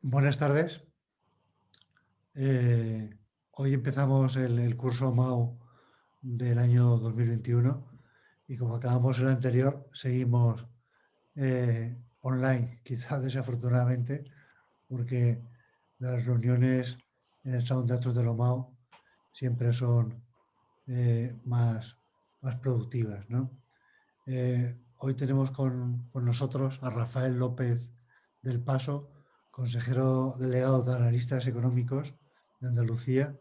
Buenas tardes. Hoy empezamos el curso MAU del año 2021 y como acabamos el anterior, seguimos online, quizás desafortunadamente, porque las reuniones en el Salón de Actos de la MAU siempre son más productivas, ¿no? Hoy tenemos con nosotros a Rafael López del Paso, consejero delegado de analistas económicos de Andalucía,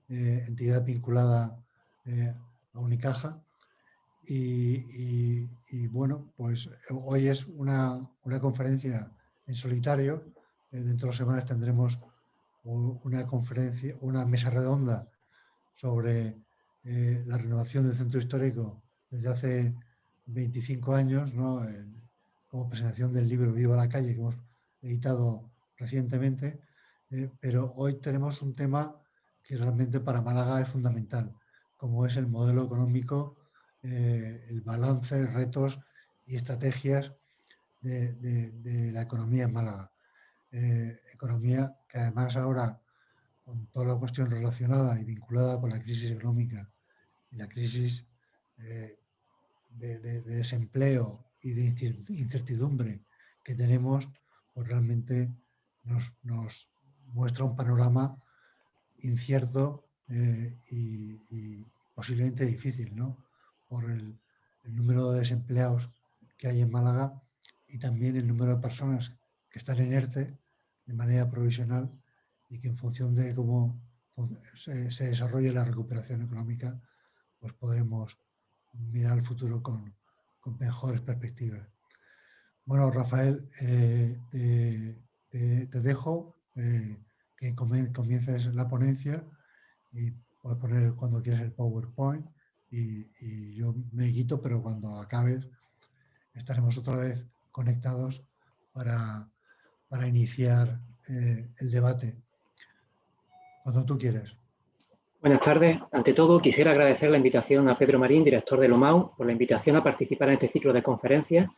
entidad vinculada a Unicaja. Y bueno, pues hoy es una conferencia en solitario. Dentro de 2 semanas tendremos una conferencia, una mesa redonda sobre la renovación del centro histórico desde hace 25 años, ¿no? Como presentación del libro Viva la calle, que hemos editado recientemente, pero hoy tenemos un tema que realmente para Málaga es fundamental, como es el modelo económico, el balance, retos y estrategias de la economía en Málaga. Economía que además ahora, con toda la cuestión relacionada y vinculada con la crisis económica y la crisis de desempleo y de incertidumbre que tenemos, pues realmente nos muestra un panorama incierto y posiblemente difícil, ¿no? Por el número de desempleados que hay en Málaga y también el número de personas que están en ERTE de manera provisional y que en función de cómo se desarrolle la recuperación económica, pues podremos mirar al futuro con mejores perspectivas. Bueno, Rafael, te dejo que comiences la ponencia y puedes poner cuando quieras el PowerPoint y yo me quito, pero cuando acabes estaremos otra vez conectados para iniciar el debate. Cuando tú quieras. Buenas tardes. Ante todo, quisiera agradecer la invitación a Pedro Marín, director de LOMAU, por la invitación a participar en este ciclo de conferencias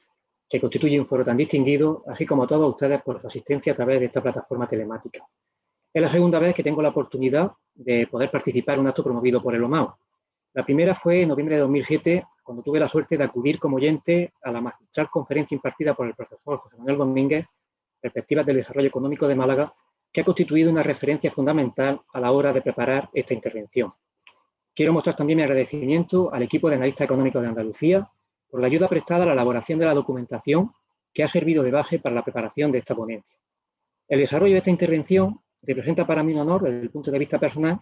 que constituye un foro tan distinguido, así como a todos ustedes por su asistencia a través de esta plataforma telemática. Es la segunda vez que tengo la oportunidad de poder participar en un acto promovido por el LOMAU. La primera fue en noviembre de 2007, cuando tuve la suerte de acudir como oyente a la magistral conferencia impartida por el profesor José Manuel Domínguez, Perspectivas del Desarrollo Económico de Málaga, que ha constituido una referencia fundamental a la hora de preparar esta intervención. Quiero mostrar también mi agradecimiento al equipo de analistas económicos de Andalucía por la ayuda prestada a la elaboración de la documentación que ha servido de base para la preparación de esta ponencia. El desarrollo de esta intervención representa para mí un honor desde el punto de vista personal,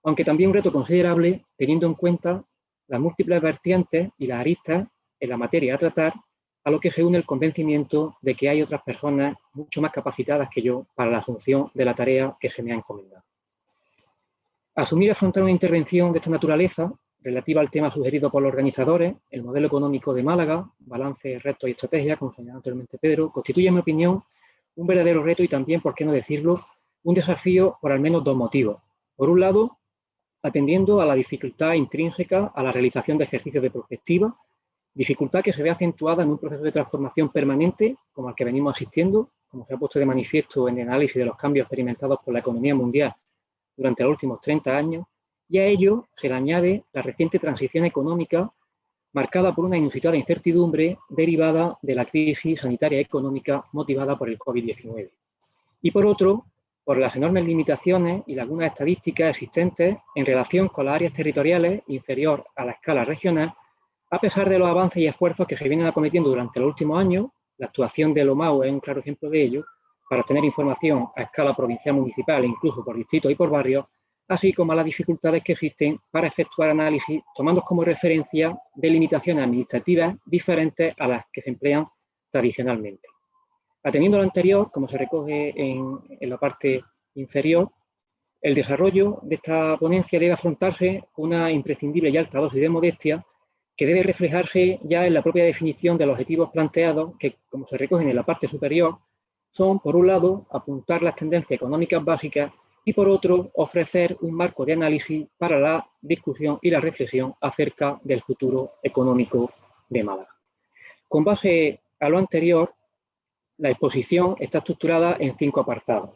aunque también un reto considerable teniendo en cuenta las múltiples vertientes y las aristas en la materia a tratar, a lo que se une el convencimiento de que hay otras personas mucho más capacitadas que yo para la asunción de la tarea que se me ha encomendado. Asumir y afrontar una intervención de esta naturaleza, relativa al tema sugerido por los organizadores, el modelo económico de Málaga, balance, retos y estrategias, como señaló anteriormente Pedro, constituye, en mi opinión, un verdadero reto y también, por qué no decirlo, un desafío por al menos 2 motivos. Por un lado, atendiendo a la dificultad intrínseca a la realización de ejercicios de prospectiva, dificultad que se ve acentuada en un proceso de transformación permanente como al que venimos asistiendo, como se ha puesto de manifiesto en el análisis de los cambios experimentados por la economía mundial durante los últimos 30 años, y a ello se le añade la reciente transición económica marcada por una inusitada incertidumbre derivada de la crisis sanitaria y económica motivada por el COVID-19. Y por otro, por las enormes limitaciones y lagunas estadísticas existentes en relación con las áreas territoriales inferior a la escala regional, a pesar de los avances y esfuerzos que se vienen acometiendo durante los últimos años. La actuación de LOMAU es un claro ejemplo de ello, para obtener información a escala provincial, municipal e incluso por distrito y por barrios, así como a las dificultades que existen para efectuar análisis, tomando como referencia delimitaciones administrativas diferentes a las que se emplean tradicionalmente. Atendiendo a lo anterior, como se recoge en la parte inferior, el desarrollo de esta ponencia debe afrontarse con una imprescindible y alta dosis de modestia, que debe reflejarse ya en la propia definición de los objetivos planteados, que, como se recogen en la parte superior, son, por un lado, apuntar las tendencias económicas básicas y, por otro, ofrecer un marco de análisis para la discusión y la reflexión acerca del futuro económico de Málaga. Con base a lo anterior, la exposición está estructurada en 5 apartados.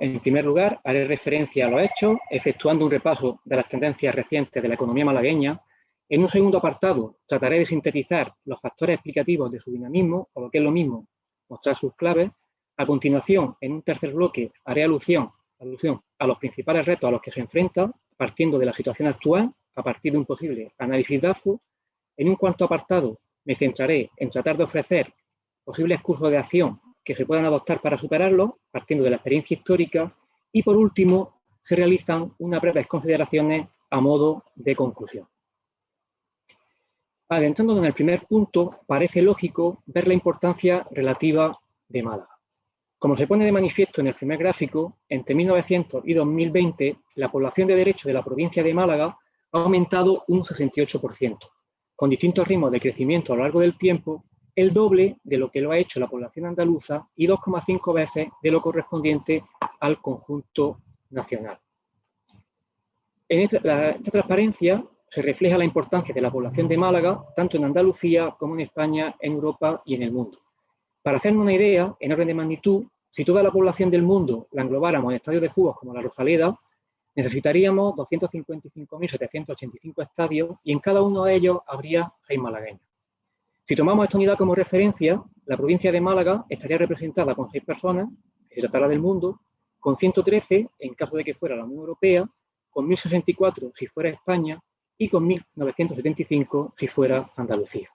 En primer lugar, haré referencia a los hechos, efectuando un repaso de las tendencias recientes de la economía malagueña. En un segundo apartado, trataré de sintetizar los factores explicativos de su dinamismo, o lo que es lo mismo, mostrar sus claves. A continuación, en un tercer bloque, haré alusión a los principales retos a los que se enfrenta, partiendo de la situación actual, a partir de un posible análisis DAFO. En un cuarto apartado, me centraré en tratar de ofrecer posibles cursos de acción que se puedan adoptar para superarlo, partiendo de la experiencia histórica. Y por último, se realizan unas breves consideraciones a modo de conclusión. Adentrándonos en el primer punto, parece lógico ver la importancia relativa de Málaga. Como se pone de manifiesto en el primer gráfico, entre 1900 y 2020, la población de derecho de la provincia de Málaga ha aumentado un 68%, con distintos ritmos de crecimiento a lo largo del tiempo, el doble de lo que lo ha hecho la población andaluza y 2,5 veces de lo correspondiente al conjunto nacional. En esta transparencia se refleja la importancia de la población de Málaga, tanto en Andalucía como en España, en Europa y en el mundo. Para hacernos una idea, en orden de magnitud, si toda la población del mundo la englobáramos en estadios de fútbol como la Rosaleda, necesitaríamos 255.785 estadios y en cada uno de ellos habría 6 malagueños. Si tomamos esta unidad como referencia, la provincia de Málaga estaría representada con 6 personas, que se tratará del mundo, con 113 en caso de que fuera la Unión Europea, con 1.064 si fuera España y con 1.975 si fuera Andalucía.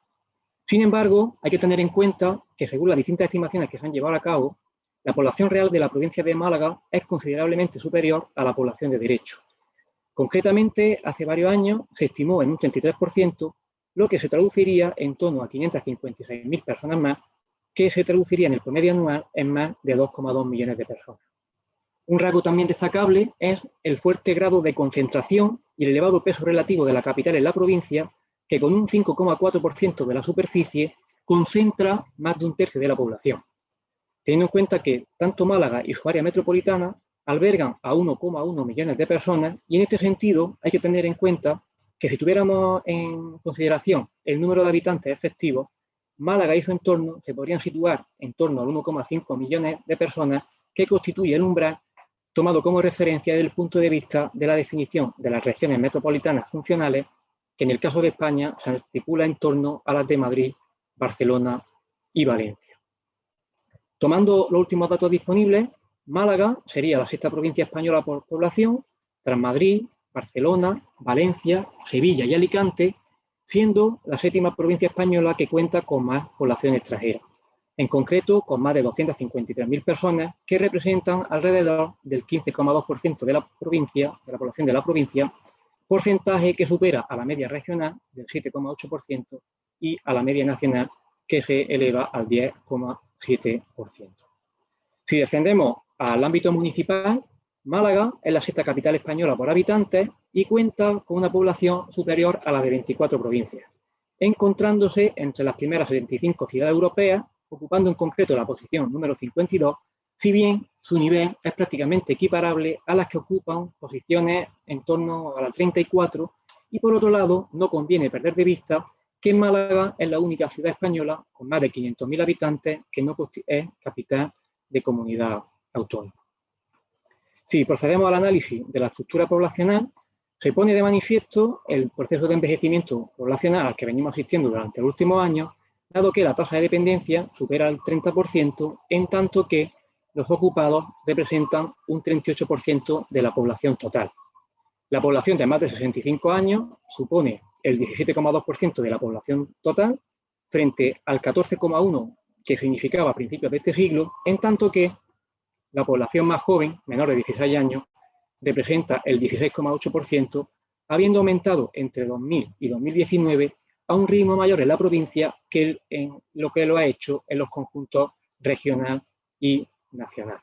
Sin embargo, hay que tener en cuenta que según las distintas estimaciones que se han llevado a cabo, la población real de la provincia de Málaga es considerablemente superior a la población de derecho. Concretamente, hace varios años se estimó en un 33%, lo que se traduciría en torno a 556.000 personas más, que se traduciría en el promedio anual en más de 2,2 millones de personas. Un rasgo también destacable es el fuerte grado de concentración y el elevado peso relativo de la capital en la provincia, que con un 5,4% de la superficie concentra más de un tercio de la población. Teniendo en cuenta que tanto Málaga y su área metropolitana albergan a 1,1 millones de personas, y en este sentido hay que tener en cuenta que si tuviéramos en consideración el número de habitantes efectivos, Málaga y su entorno se podrían situar en torno al 1,5 millones de personas, que constituye el umbral tomado como referencia desde el punto de vista de la definición de las regiones metropolitanas funcionales, que en el caso de España se articula en torno a las de Madrid, Barcelona y Valencia. Tomando los últimos datos disponibles, Málaga sería la 6ª provincia española por población, tras Madrid, Barcelona, Valencia, Sevilla y Alicante, siendo la 7ª provincia española que cuenta con más población extranjera, en concreto con más de 253.000 personas, que representan alrededor del 15,2% de la población de la provincia, porcentaje que supera a la media regional del 7,8% y a la media nacional, que se eleva al 10,7%. Si descendemos al ámbito municipal, Málaga es la 6ª capital española por habitantes y cuenta con una población superior a la de 24 provincias, encontrándose entre las primeras 75 ciudades europeas, ocupando en concreto la posición número 52, si bien su nivel es prácticamente equiparable a las que ocupan posiciones en torno a la 34, y por otro lado no conviene perder de vista que Málaga es la única ciudad española con más de 500.000 habitantes que no es capital de comunidad autónoma. Si procedemos al análisis de la estructura poblacional, se pone de manifiesto el proceso de envejecimiento poblacional al que venimos asistiendo durante los últimos años, dado que la tasa de dependencia supera el 30%, en tanto que los ocupados representan un 38% de la población total. La población de más de 65 años supone el 17,2% de la población total, frente al 14,1% que significaba a principios de este siglo, en tanto que la población más joven, menor de 16 años, representa el 16,8%, habiendo aumentado entre 2000 y 2019 a un ritmo mayor en la provincia que en lo que lo ha hecho en los conjuntos regional y nacional.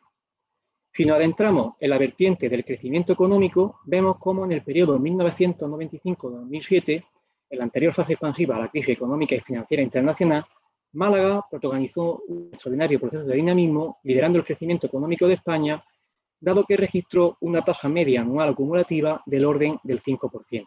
Si nos adentramos en la vertiente del crecimiento económico, vemos cómo en el periodo 1995-2007, en la anterior fase expansiva a la crisis económica y financiera internacional, Málaga protagonizó un extraordinario proceso de dinamismo, liderando el crecimiento económico de España, dado que registró una tasa media anual acumulativa del orden del 5%.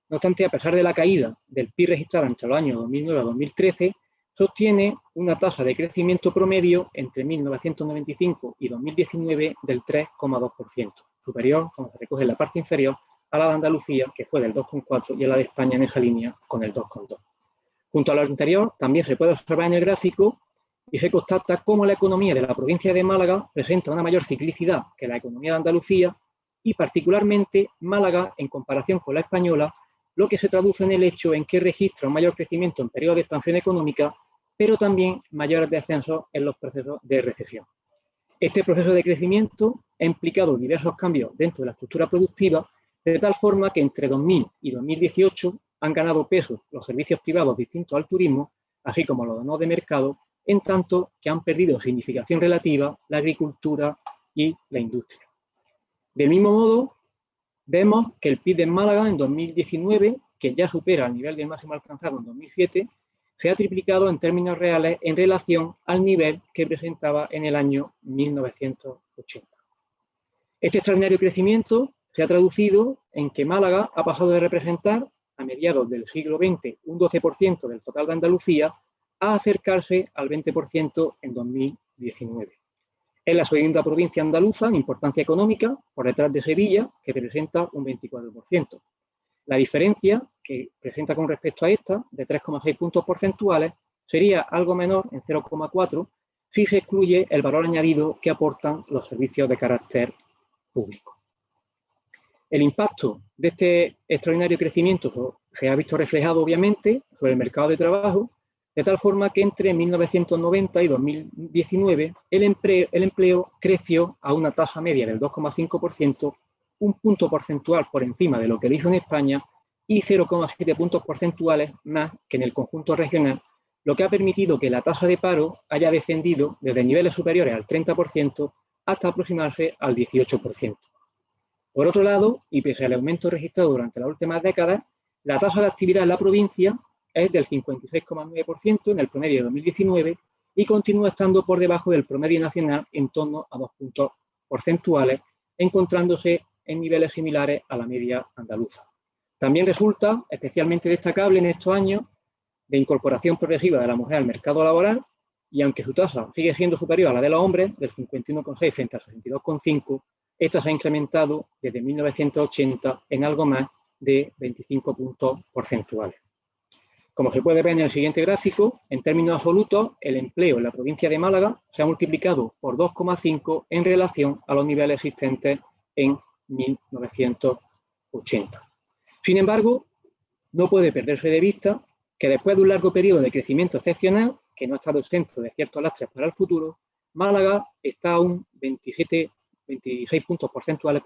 No obstante, a pesar de la caída del PIB registrada entre los años 2009 a 2013, sostiene una tasa de crecimiento promedio entre 1995 y 2019 del 3,2%, superior, como se recoge en la parte inferior, a la de Andalucía, que fue del 2,4%, y a la de España en esa línea con el 2,2%. Junto a lo anterior, también se puede observar en el gráfico y se constata cómo la economía de la provincia de Málaga presenta una mayor ciclicidad que la economía de Andalucía y particularmente Málaga en comparación con la española, lo que se traduce en el hecho en que registra un mayor crecimiento en periodos de expansión económica, pero también mayores descensos en los procesos de recesión. Este proceso de crecimiento ha implicado diversos cambios dentro de la estructura productiva, de tal forma que entre 2000 y 2018 han ganado peso los servicios privados distintos al turismo, así como los no de mercado, en tanto que han perdido significación relativa la agricultura y la industria. Del mismo modo, vemos que el PIB de Málaga en 2019, que ya supera el nivel de máximo alcanzado en 2007, se ha triplicado en términos reales en relación al nivel que presentaba en el año 1980. Este extraordinario crecimiento se ha traducido en que Málaga ha pasado de representar, a mediados del siglo XX, un 12% del total de Andalucía, a acercarse al 20% en 2019. Es la segunda provincia andaluza en importancia económica, por detrás de Sevilla, que representa un 24%. La diferencia que presenta con respecto a esta, de 3,6 puntos porcentuales, sería algo menor, en 0,4, si se excluye el valor añadido que aportan los servicios de carácter público. El impacto de este extraordinario crecimiento se ha visto reflejado, obviamente, sobre el mercado de trabajo, de tal forma que entre 1990 y 2019 el empleo creció a una tasa media del 2,5%, un punto porcentual por encima de lo que le hizo en España y 0,7 puntos porcentuales más que en el conjunto regional, lo que ha permitido que la tasa de paro haya descendido desde niveles superiores al 30% hasta aproximarse al 18%. Por otro lado, y pese al aumento registrado durante las últimas décadas, la tasa de actividad en la provincia es del 56,9% en el promedio de 2019 y continúa estando por debajo del promedio nacional en torno a 2 puntos porcentuales, encontrándose en niveles similares a la media andaluza. También resulta especialmente destacable en estos años de incorporación progresiva de la mujer al mercado laboral y aunque su tasa sigue siendo superior a la de los hombres, del 51,6 frente al 62,5, esta se ha incrementado desde 1980 en algo más de 25 puntos porcentuales. Como se puede ver en el siguiente gráfico, en términos absolutos, el empleo en la provincia de Málaga se ha multiplicado por 2,5 en relación a los niveles existentes en 1980. Sin embargo, no puede perderse de vista que después de un largo periodo de crecimiento excepcional, que no ha estado exento de ciertos lastres para el futuro, Málaga está aún 26 puntos porcentuales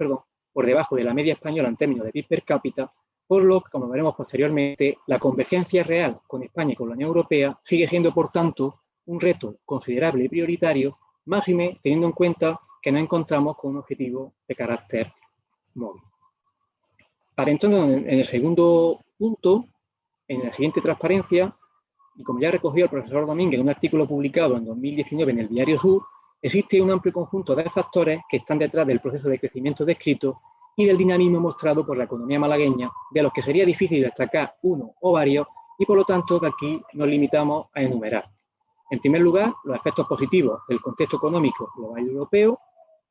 por debajo de la media española en términos de PIB per cápita, por lo que, como veremos posteriormente, la convergencia real con España y con la Unión Europea sigue siendo, por tanto, un reto considerable y prioritario, máxime teniendo en cuenta que nos encontramos con un objetivo de carácter móvil. Para entonces, en el segundo punto, en la siguiente transparencia, y como ya recogió el profesor Domínguez en un artículo publicado en 2019 en el Diario Sur, existe un amplio conjunto de factores que están detrás del proceso de crecimiento descrito y del dinamismo mostrado por la economía malagueña, de los que sería difícil destacar uno o varios, y por lo tanto que aquí nos limitamos a enumerar. En primer lugar, los efectos positivos del contexto económico global y europeo.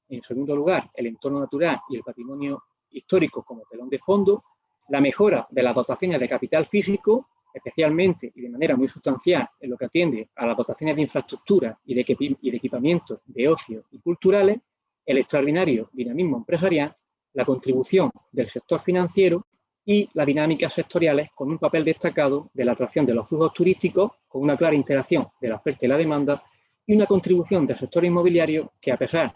En segundo lugar, el entorno natural y el patrimonio histórico como telón de fondo. La mejora de las dotaciones de capital físico, especialmente y de manera muy sustancial en lo que atiende a las dotaciones de infraestructura y de equipamientos de ocio y culturales. El extraordinario dinamismo empresarial, la contribución del sector financiero y las dinámicas sectoriales con un papel destacado de la atracción de los flujos turísticos con una clara interacción de la oferta y la demanda y una contribución del sector inmobiliario que, a pesar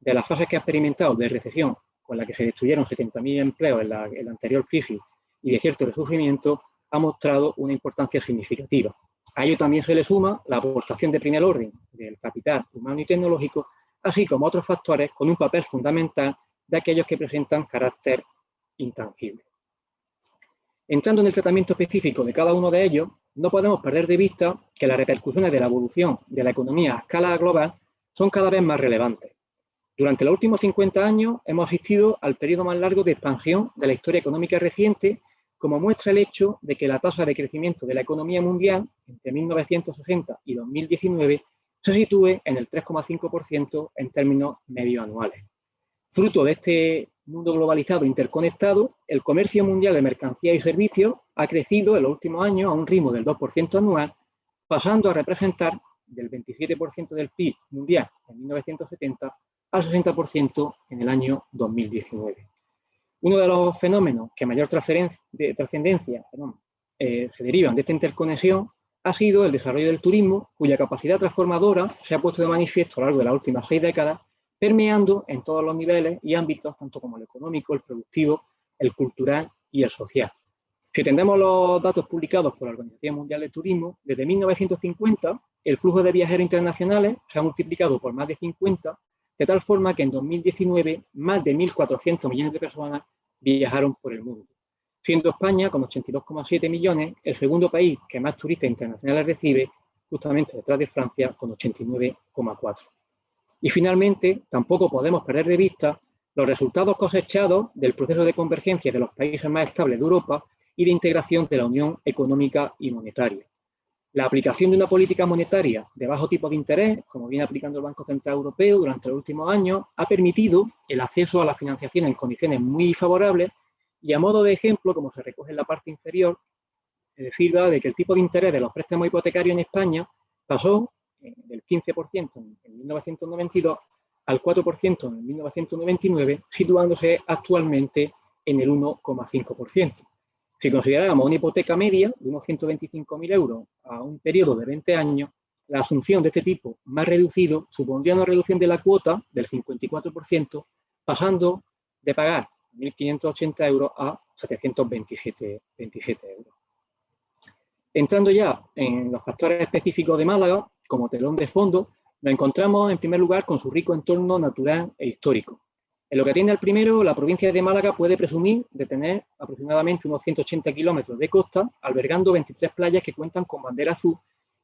de las fases que ha experimentado de recesión con la que se destruyeron 70.000 empleos en la anterior crisis y de cierto resurgimiento, ha mostrado una importancia significativa. A ello también se le suma la aportación de primer orden del capital humano y tecnológico, así como otros factores con un papel fundamental de aquellos que presentan carácter intangible. Entrando en el tratamiento específico de cada uno de ellos, no podemos perder de vista que las repercusiones de la evolución de la economía a escala global son cada vez más relevantes. Durante los últimos 50 años hemos asistido al periodo más largo de expansión de la historia económica reciente, como muestra el hecho de que la tasa de crecimiento de la economía mundial entre 1960 y 2019 se sitúe en el 3,5% en términos medio anuales. Fruto de este mundo globalizado e interconectado, el comercio mundial de mercancías y servicios ha crecido en los últimos años a un ritmo del 2% anual, pasando a representar del 27% del PIB mundial en 1970 al 60% en el año 2019. Uno de los fenómenos que mayor trascendencia se derivan de esta interconexión ha sido el desarrollo del turismo, cuya capacidad transformadora se ha puesto de manifiesto a lo largo de las últimas 6 décadas, permeando en todos los niveles y ámbitos, tanto como el económico, el productivo, el cultural y el social. Si atendemos los datos publicados por la Organización Mundial del Turismo, desde 1950 el flujo de viajeros internacionales se ha multiplicado por más de 50, de tal forma que en 2019 más de 1.400 millones de personas viajaron por el mundo, siendo España, con 82,7 millones, el segundo país que más turistas internacionales recibe, justamente detrás de Francia, con 89,4. Y finalmente, tampoco podemos perder de vista los resultados cosechados del proceso de convergencia de los países más estables de Europa y de integración de la Unión Económica y Monetaria. La aplicación de una política monetaria de bajo tipo de interés, como viene aplicando el Banco Central Europeo durante los últimos años, ha permitido el acceso a la financiación en condiciones muy favorables y, a modo de ejemplo, como se recoge en la parte inferior, sirva de que el tipo de interés de los préstamos hipotecarios en España pasó del 15% en 1992 al 4% en 1999, situándose actualmente en el 1,5%. Si consideráramos una hipoteca media de unos 125.000 euros a un periodo de 20 años, la asunción de este tipo más reducido supondría una reducción de la cuota del 54%, pasando de pagar 1.580 euros a 727 euros. Entrando ya en los factores específicos de Málaga, como telón de fondo, nos encontramos en primer lugar con su rico entorno natural e histórico. En lo que atiende al primero, la provincia de Málaga puede presumir de tener aproximadamente unos 180 kilómetros de costa, albergando 23 playas que cuentan con bandera azul,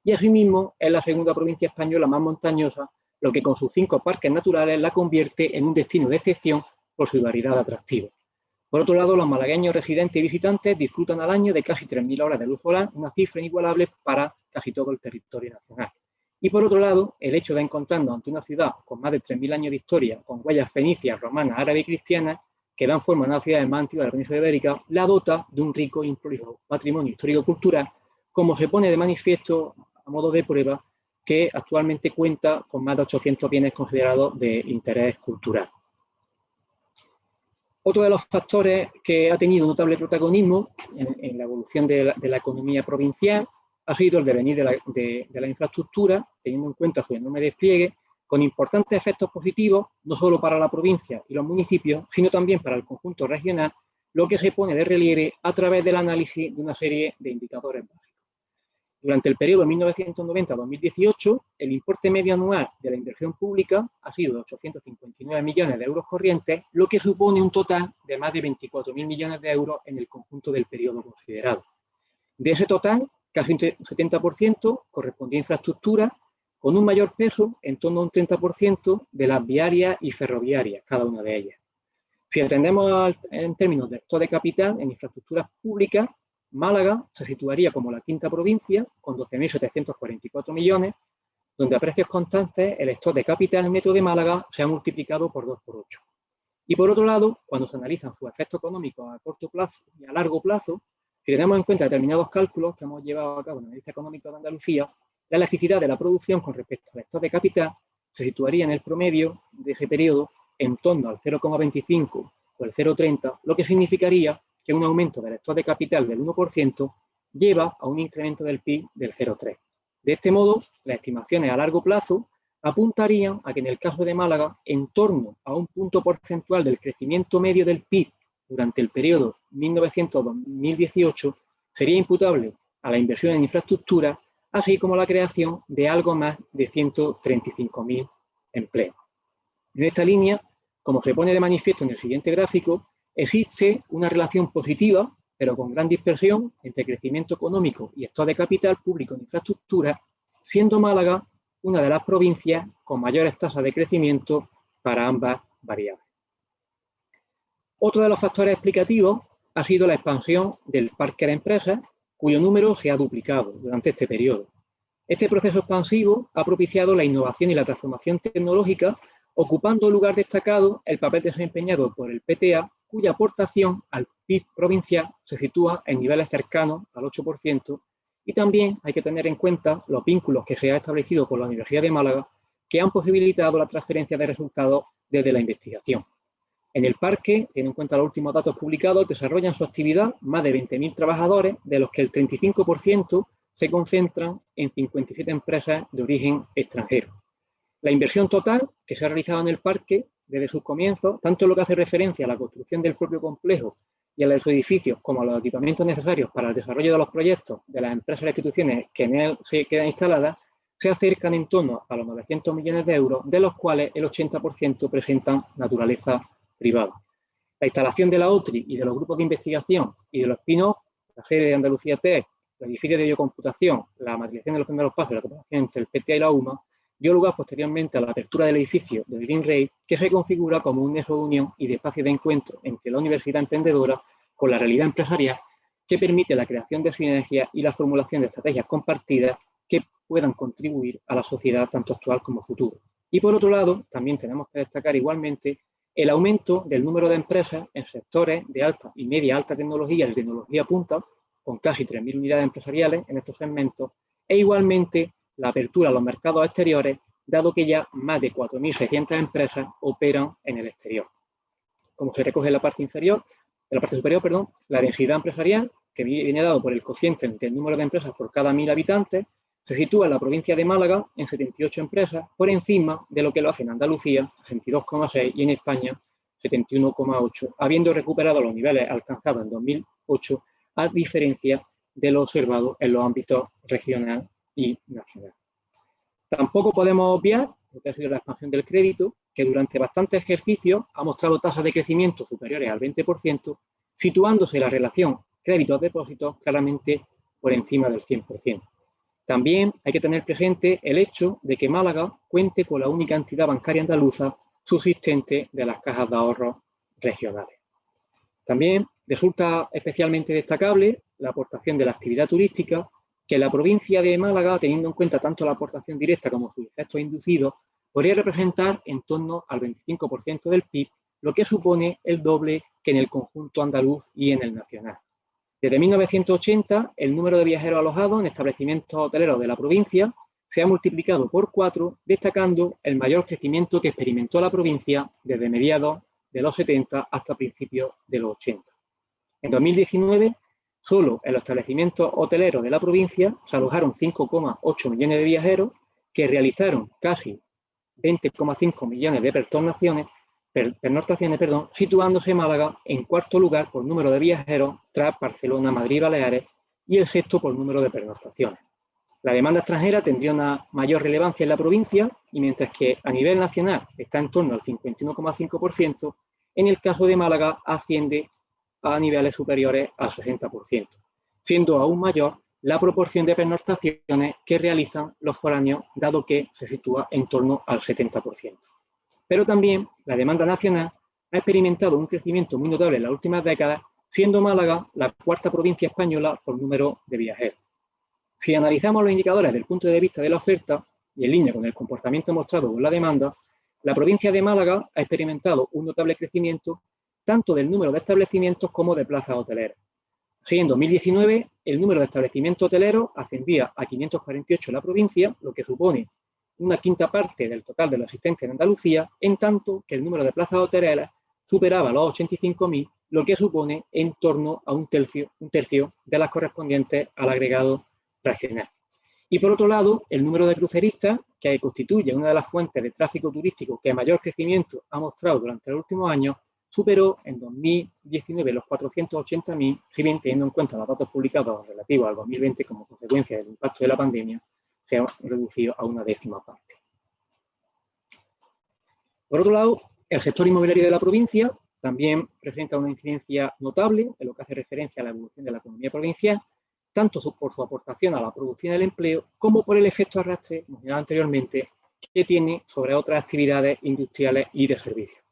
y asimismo es la segunda provincia española más montañosa, lo que con sus 5 parques naturales la convierte en un destino de excepción por su variedad atractiva. Por otro lado, los malagueños residentes y visitantes disfrutan al año de casi 3.000 horas de luz solar, una cifra inigualable para casi todo el territorio nacional. Y por otro lado, el hecho de encontrarnos ante una ciudad con más de 3.000 años de historia, con huellas fenicias, romanas, árabes y cristianas, que dan forma a una ciudad más antigua de la península ibérica, la dota de un rico y prolijo patrimonio histórico-cultural, como se pone de manifiesto a modo de prueba, que actualmente cuenta con más de 800 bienes considerados de interés cultural. Otro de los factores que ha tenido notable protagonismo en la evolución de la economía provincial ha sido el devenir de la infraestructura, teniendo en cuenta su enorme despliegue, con importantes efectos positivos, no solo para la provincia y los municipios, sino también para el conjunto regional, lo que se pone de relieve a través del análisis de una serie de indicadores básicos. Durante el periodo 1990-2018, el importe medio anual de la inversión pública ha sido de 859 millones de euros corrientes, lo que supone un total de más de 24.000 millones de euros en el conjunto del periodo considerado. De ese total, casi un 70% correspondía a infraestructura, con un mayor peso, en torno a un 30%, de las viarias y ferroviarias, cada una de ellas. Si atendemos en términos de stock de capital en infraestructuras públicas, Málaga se situaría como la quinta provincia, con 12.744 millones, donde a precios constantes el stock de capital neto de Málaga se ha multiplicado por 2 por 8. Y por otro lado, cuando se analizan sus efectos económicos a corto plazo y a largo plazo, si tenemos en cuenta determinados cálculos que hemos llevado a cabo en el Análisis Económico de Andalucía, la elasticidad de la producción con respecto al stock de capital se situaría en el promedio de ese periodo en torno al 0,25 o el 0,30, lo que significaría que un aumento del stock de capital del 1% lleva a un incremento del PIB del 0,3. De este modo, las estimaciones a largo plazo apuntarían a que en el caso de Málaga, en torno a un punto porcentual del crecimiento medio del PIB durante el periodo 1900-2018 sería imputable a la inversión en infraestructura, así como a la creación de algo más de 135.000 empleos. En esta línea, como se pone de manifiesto en el siguiente gráfico, existe una relación positiva, pero con gran dispersión, entre crecimiento económico y stock de capital público en infraestructura, siendo Málaga una de las provincias con mayores tasas de crecimiento para ambas variables. Otro de los factores explicativos ha sido la expansión del parque de empresas, cuyo número se ha duplicado durante este periodo. Este proceso expansivo ha propiciado la innovación y la transformación tecnológica, ocupando un lugar destacado el papel desempeñado por el PTA, cuya aportación al PIB provincial se sitúa en niveles cercanos al 8%, y también hay que tener en cuenta los vínculos que se ha establecido con la Universidad de Málaga, que han posibilitado la transferencia de resultados desde la investigación. En el parque, teniendo en cuenta los últimos datos publicados, desarrollan su actividad más de 20.000 trabajadores, de los que el 35% se concentran en 57 empresas de origen extranjero. La inversión total que se ha realizado en el parque desde sus comienzos, tanto en lo que hace referencia a la construcción del propio complejo y a los edificios, como a los equipamientos necesarios para el desarrollo de los proyectos de las empresas e instituciones que en él se quedan instaladas, se acercan en torno a los 900 millones de euros, de los cuales el 80% presentan naturaleza privada. La instalación de la OTRI y de los grupos de investigación y de los spin-off, la sede de Andalucía TEC, el edificio de biocomputación, la matriculación de los primeros pasos de la cooperación entre el PTA y la UMA, dio lugar posteriormente a la apertura del edificio de Green Ray, que se configura como un nexo de unión y de espacio de encuentro entre la universidad emprendedora con la realidad empresarial, que permite la creación de sinergias y la formulación de estrategias compartidas que puedan contribuir a la sociedad tanto actual como futura. Y por otro lado, también tenemos que destacar igualmente el aumento del número de empresas en sectores de alta y media alta tecnología y tecnología punta, con casi 3.000 unidades empresariales en estos segmentos, e igualmente la apertura a los mercados exteriores, dado que ya más de 4.600 empresas operan en el exterior. Como se recoge en la parte inferior, en la parte superior, perdón, la densidad empresarial, que viene dado por el cociente del número de empresas por cada 1.000 habitantes, se sitúa en la provincia de Málaga en 78 empresas, por encima de lo que lo hace en Andalucía, 62,6, y en España, 71,8, habiendo recuperado los niveles alcanzados en 2008, a diferencia de lo observado en los ámbitos regional y nacional. Tampoco podemos obviar lo que ha sido la expansión del crédito, que durante bastantes ejercicios ha mostrado tasas de crecimiento superiores al 20%, situándose la relación créditos-depósitos claramente por encima del 100%. También hay que tener presente el hecho de que Málaga cuente con la única entidad bancaria andaluza subsistente de las cajas de ahorros regionales. También resulta especialmente destacable la aportación de la actividad turística, que la provincia de Málaga, teniendo en cuenta tanto la aportación directa como sus efectos inducidos, podría representar en torno al 25% del PIB, lo que supone el doble que en el conjunto andaluz y en el nacional. Desde 1980, el número de viajeros alojados en establecimientos hoteleros de la provincia se ha multiplicado por 4, destacando el mayor crecimiento que experimentó la provincia desde mediados de los 70 hasta principios de los 80. En 2019, solo en los establecimientos hoteleros de la provincia se alojaron 5,8 millones de viajeros que realizaron casi 20,5 millones de pernoctaciones, situándose Málaga en cuarto lugar por número de viajeros tras Barcelona, Madrid y Baleares, y el sexto por número de pernoctaciones. La demanda extranjera tendría una mayor relevancia en la provincia, y mientras que a nivel nacional está en torno al 51,5%, en el caso de Málaga asciende a niveles superiores al 60%, siendo aún mayor la proporción de pernoctaciones que realizan los foráneos, dado que se sitúa en torno al 70%. Pero también la demanda nacional ha experimentado un crecimiento muy notable en las últimas décadas, siendo Málaga la cuarta provincia española por número de viajeros. Si analizamos los indicadores desde el punto de vista de la oferta, y en línea con el comportamiento mostrado por la demanda, la provincia de Málaga ha experimentado un notable crecimiento tanto del número de establecimientos como de plazas hoteleras. Así, en 2019, el número de establecimientos hoteleros ascendía a 548 en la provincia, lo que supone una quinta parte del total de la asistencia en Andalucía, en tanto que el número de plazas hoteleras superaba los 85.000, lo que supone en torno a un tercio de las correspondientes al agregado regional. Y por otro lado, el número de cruceristas, que constituye una de las fuentes de tráfico turístico que mayor crecimiento ha mostrado durante los últimos años, superó en 2019 los 480.000, si bien teniendo en cuenta los datos publicados relativos al 2020 como consecuencia del impacto de la pandemia, se ha reducido a una décima parte. Por otro lado, el sector inmobiliario de la provincia también presenta una incidencia notable en lo que hace referencia a la evolución de la economía provincial, tanto por su aportación a la producción del empleo como por el efecto arrastre, mencionado anteriormente, que tiene sobre otras actividades industriales y de servicios.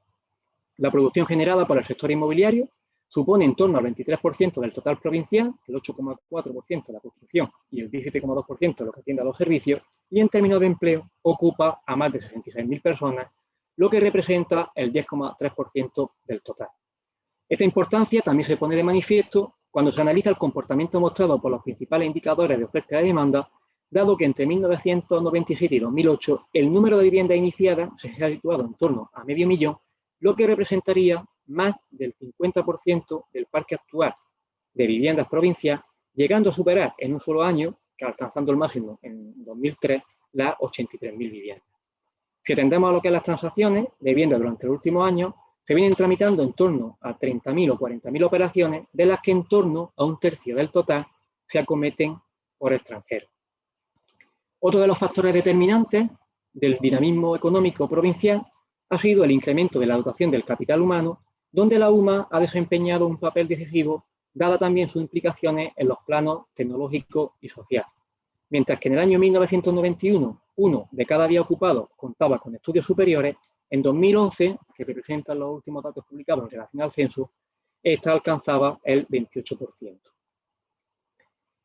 La producción generada por el sector inmobiliario supone en torno al 23% del total provincial, el 8,4% de la construcción y el 17,2% de lo que atiende a los servicios, y en términos de empleo ocupa a más de 66.000 personas, lo que representa el 10,3% del total. Esta importancia también se pone de manifiesto cuando se analiza el comportamiento mostrado por los principales indicadores de oferta y demanda, dado que entre 1997 y 2008 el número de viviendas iniciadas se ha situado en torno a 500.000, lo que representaría más del 50% del parque actual de viviendas provinciales, llegando a superar en un solo año, alcanzando el máximo en 2003, las 83.000 viviendas. Si atendemos a lo que es las transacciones de vivienda durante los últimos años, se vienen tramitando en torno a 30.000 o 40.000 operaciones, de las que en torno a un tercio del total se acometen por extranjeros. Otro de los factores determinantes del dinamismo económico provincial ha sido el incremento de la dotación del capital humano, donde la UMA ha desempeñado un papel decisivo, dada también sus implicaciones en los planos tecnológicos y sociales. Mientras que en el año 1991, 1 de cada 10 ocupados contaba con estudios superiores, en 2011, que representan los últimos datos publicados en relación al censo, esta alcanzaba el 28%.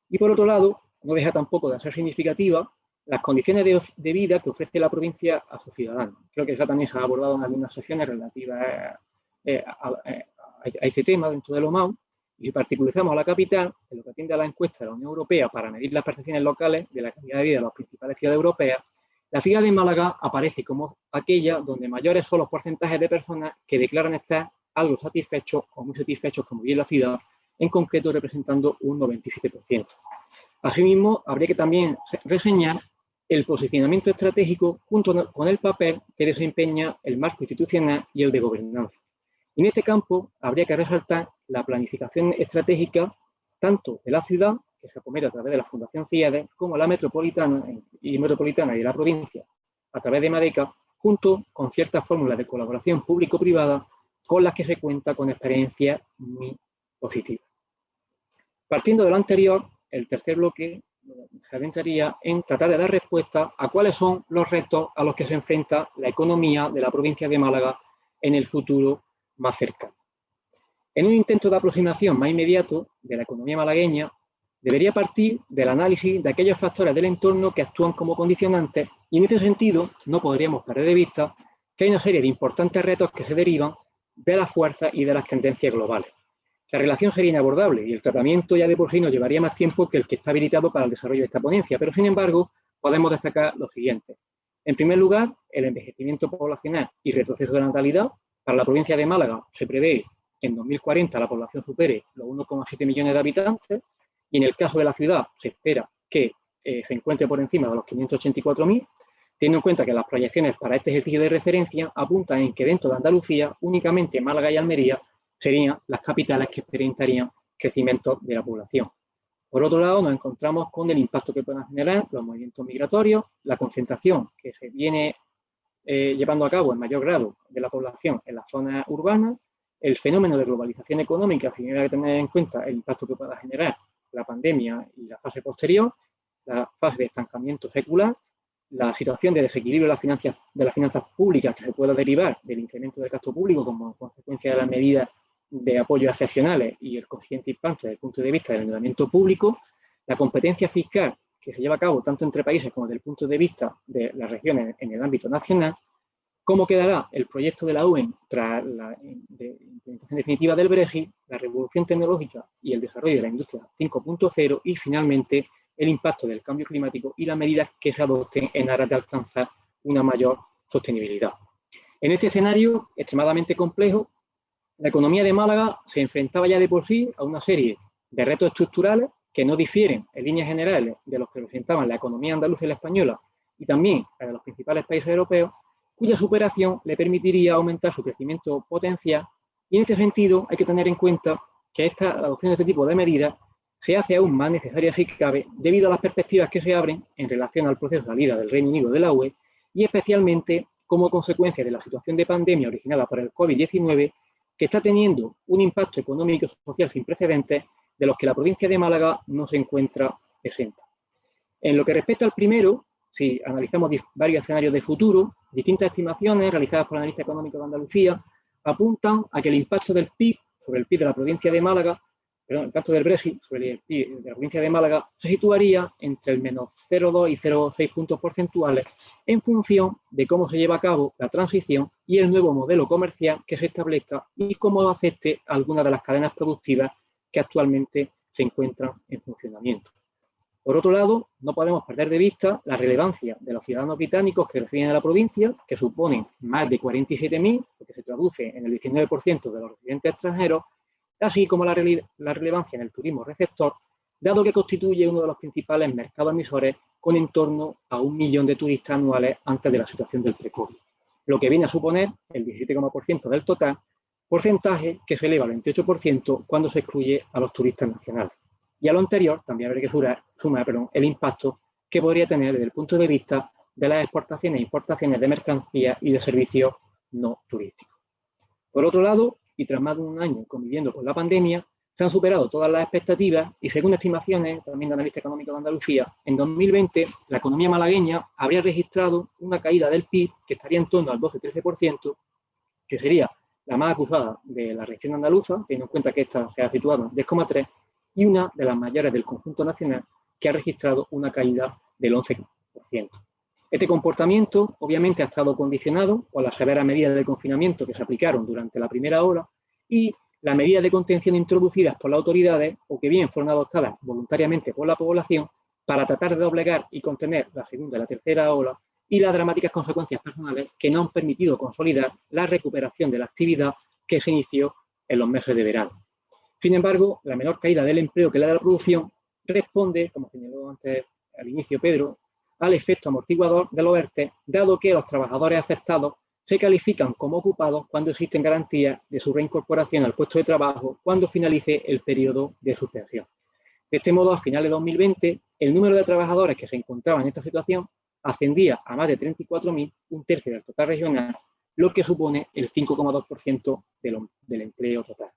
Y por otro lado, no deja tampoco de ser significativa las condiciones de vida que ofrece la provincia a sus ciudadanos. Creo que ya también se ha abordado en algunas sesiones relativas a este tema dentro de OMAU, y si particularizamos a la capital, en lo que atiende a la encuesta de la Unión Europea para medir las percepciones locales de la calidad de vida de las principales ciudades europeas, la ciudad de Málaga aparece como aquella donde mayores son los porcentajes de personas que declaran estar algo satisfechos o muy satisfechos con vivir en la ciudad, en concreto representando un 97%. Asimismo, habría que también reseñar el posicionamiento estratégico junto con el papel que desempeña el marco institucional y el de gobernanza. En este campo habría que resaltar la planificación estratégica tanto de la ciudad, que se acomete a través de la Fundación CIEDES, como la metropolitana y de la provincia a través de MADECA, junto con ciertas fórmulas de colaboración público-privada con las que se cuenta con experiencias muy positivas. Partiendo de lo anterior, el tercer bloque se adentraría en tratar de dar respuesta a cuáles son los retos a los que se enfrenta la economía de la provincia de Málaga en el futuro más cercano. En un intento de aproximación más inmediato de la economía malagueña, debería partir del análisis de aquellos factores del entorno que actúan como condicionantes, y en este sentido no podríamos perder de vista que hay una serie de importantes retos que se derivan de las fuerzas y de las tendencias globales. La relación sería inabordable y el tratamiento ya de por sí nos llevaría más tiempo que el que está habilitado para el desarrollo de esta ponencia, pero sin embargo podemos destacar lo siguiente. En primer lugar, el envejecimiento poblacional y retroceso de la natalidad. Para la provincia de Málaga se prevé que en 2040 la población supere los 1,7 millones de habitantes, y en el caso de la ciudad se espera que se encuentre por encima de los 584.000, teniendo en cuenta que las proyecciones para este ejercicio de referencia apuntan en que dentro de Andalucía únicamente Málaga y Almería serían las capitales que experimentarían crecimiento de la población. Por otro lado, nos encontramos con el impacto que puedan generar los movimientos migratorios, la concentración que se viene llevando a cabo en mayor grado de la población en las zonas urbanas, el fenómeno de globalización económica, si hay que tener en cuenta el impacto que pueda generar la pandemia y la fase posterior, la fase de estancamiento secular, la situación de desequilibrio de las finanzas públicas que se pueda derivar del incremento del gasto público como consecuencia de las medidas de apoyo excepcionales y el consiguiente impacto desde el punto de vista del endeudamiento público, la competencia fiscal que se lleva a cabo tanto entre países como desde el punto de vista de las regiones en el ámbito nacional, cómo quedará el proyecto de la UE tras la implementación definitiva del Brexit, la revolución tecnológica y el desarrollo de la industria 5.0 y finalmente el impacto del cambio climático y las medidas que se adopten en aras de alcanzar una mayor sostenibilidad. En este escenario extremadamente complejo, la economía de Málaga se enfrentaba ya de por sí a una serie de retos estructurales que no difieren en líneas generales de los que representaban la economía andaluza y la española y también la de los principales países europeos, cuya superación le permitiría aumentar su crecimiento potencial, y en este sentido hay que tener en cuenta que la adopción de este tipo de medidas se hace aún más necesaria si cabe debido a las perspectivas que se abren en relación al proceso de salida del Reino Unido de la UE y especialmente como consecuencia de la situación de pandemia originada por el COVID-19 que está teniendo un impacto económico y social sin precedentes de los que la provincia de Málaga no se encuentra exenta. En lo que respecta al primero, si analizamos varios escenarios de futuro, distintas estimaciones realizadas por el analista económico de Andalucía apuntan a que el impacto del PIB sobre el PIB de la provincia de Málaga, perdón, el impacto del Brexit sobre el PIB de la provincia de Málaga se situaría entre el menos 0,2 y 0,6 puntos porcentuales en función de cómo se lleva a cabo la transición y el nuevo modelo comercial que se establezca y cómo afecte a algunas de las cadenas productivas que actualmente se encuentran en funcionamiento. Por otro lado, no podemos perder de vista la relevancia de los ciudadanos británicos que residen en la provincia, que suponen más de 47.000, lo que se traduce en el 19% de los residentes extranjeros, así como la relevancia en el turismo receptor, dado que constituye uno de los principales mercados emisores con en torno a 1 millón de turistas anuales antes de la situación del pre-COVID, lo que viene a suponer el 17,% del total, porcentaje que se eleva al 28% cuando se excluye a los turistas nacionales. Y a lo anterior también habrá que sumar el impacto que podría tener desde el punto de vista de las exportaciones e importaciones de mercancías y de servicios no turísticos. Por otro lado, y tras más de un año conviviendo con la pandemia, se han superado todas las expectativas y según estimaciones también de Analista Económico de Andalucía, en 2020 la economía malagueña habría registrado una caída del PIB que estaría en torno al 12-13%, que sería la más acusada de la región andaluza, teniendo en cuenta que esta se ha situado en 10,3%, y una de las mayores del conjunto nacional que ha registrado una caída del 11%. Este comportamiento obviamente ha estado condicionado por las severas medidas de confinamiento que se aplicaron durante la primera ola y las medidas de contención introducidas por las autoridades o que bien fueron adoptadas voluntariamente por la población para tratar de doblegar y contener la segunda y la tercera ola y las dramáticas consecuencias personales que no han permitido consolidar la recuperación de la actividad que se inició en los meses de verano. Sin embargo, la menor caída del empleo que la de la producción responde, como señaló antes al inicio Pedro, al efecto amortiguador de los ERTE, dado que los trabajadores afectados se califican como ocupados cuando existen garantías de su reincorporación al puesto de trabajo cuando finalice el periodo de suspensión. De este modo, a finales de 2020, el número de trabajadores que se encontraban en esta situación ascendía a más de 34.000, un tercio del total regional, lo que supone el 5,2% del empleo total.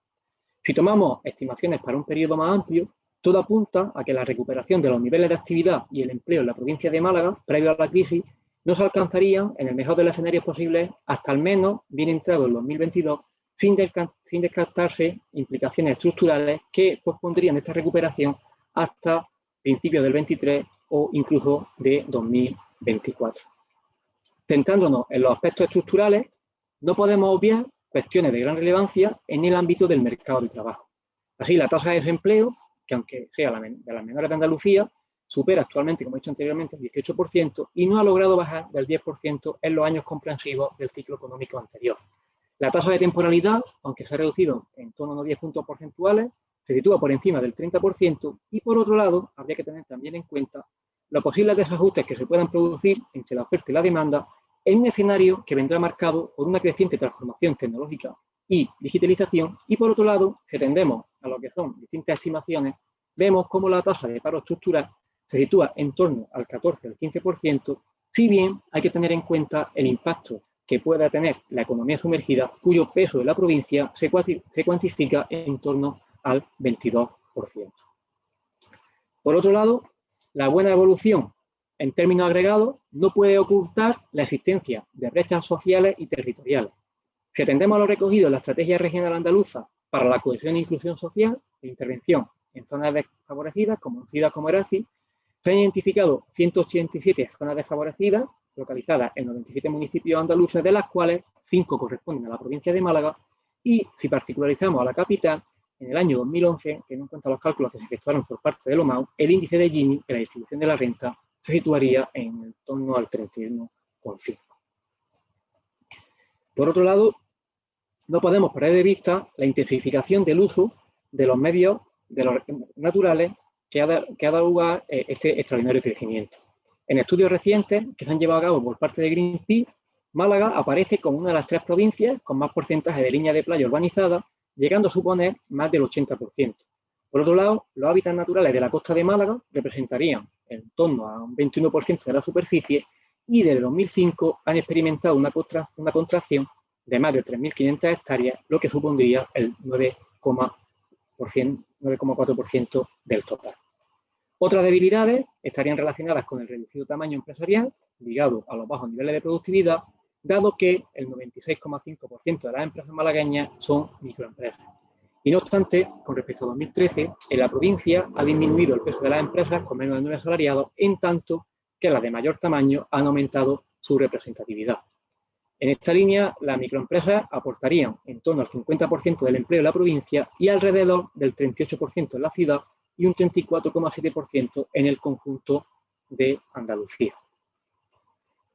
Si tomamos estimaciones para un periodo más amplio, todo apunta a que la recuperación de los niveles de actividad y el empleo en la provincia de Málaga, previo a la crisis, no se alcanzarían, en el mejor de los escenarios posibles, hasta al menos bien entrado el 2022, sin descartarse implicaciones estructurales que pospondrían esta recuperación hasta principios del 23 o incluso de 2024. Centrándonos en los aspectos estructurales, no podemos obviar cuestiones de gran relevancia en el ámbito del mercado de trabajo. Así, la tasa de desempleo, que aunque sea de las menores de Andalucía, supera actualmente, como he dicho anteriormente, el 18% y no ha logrado bajar del 10% en los años comprensivos del ciclo económico anterior. La tasa de temporalidad, aunque se ha reducido en torno a unos 10 puntos porcentuales, se sitúa por encima del 30% y, por otro lado, habría que tener también en cuenta los posibles desajustes que se puedan producir entre la oferta y la demanda en un escenario que vendrá marcado por una creciente transformación tecnológica y digitalización y, por otro lado, si atendemos a lo que son distintas estimaciones, vemos cómo la tasa de paro estructural se sitúa en torno al 14 al 15%, si bien hay que tener en cuenta el impacto que pueda tener la economía sumergida, cuyo peso de la provincia se cuantifica en torno al 22%. Por otro lado, la buena evolución en términos agregados no puede ocultar la existencia de brechas sociales y territoriales. Si atendemos a lo recogido en la Estrategia Regional Andaluza para la Cohesión e Inclusión Social e Intervención en zonas desfavorecidas, conocidas como ERACI, se han identificado 187 zonas desfavorecidas, localizadas en 97 municipios andaluces, de las cuales 5 corresponden a la provincia de Málaga, y si particularizamos a la capital, en el año 2011, teniendo en cuenta los cálculos que se efectuaron por parte de Lomau, el índice de Gini, de la distribución de la renta, se situaría en torno al 31,5. Por otro lado, no podemos perder de vista la intensificación del uso de los medios naturales que ha dado lugar a este extraordinario crecimiento. En estudios recientes que se han llevado a cabo por parte de Greenpeace, Málaga aparece como una de las 3 provincias con más porcentaje de líneas de playa urbanizadas, llegando a suponer más del 80%. Por otro lado, los hábitats naturales de la costa de Málaga representarían en torno a un 21% de la superficie y desde 2005 han experimentado una contracción de más de 3.500 hectáreas, lo que supondría el 9,4% del total. Otras debilidades estarían relacionadas con el reducido tamaño empresarial, ligado a los bajos niveles de productividad, dado que el 96,5% de las empresas malagueñas son microempresas. Y no obstante, con respecto a 2013, en la provincia ha disminuido el peso de las empresas con menos de 9 asalariados, en tanto que las de mayor tamaño han aumentado su representatividad. En esta línea, las microempresas aportarían en torno al 50% del empleo de la provincia y alrededor del 38% en la ciudad y un 34,7% en el conjunto de Andalucía.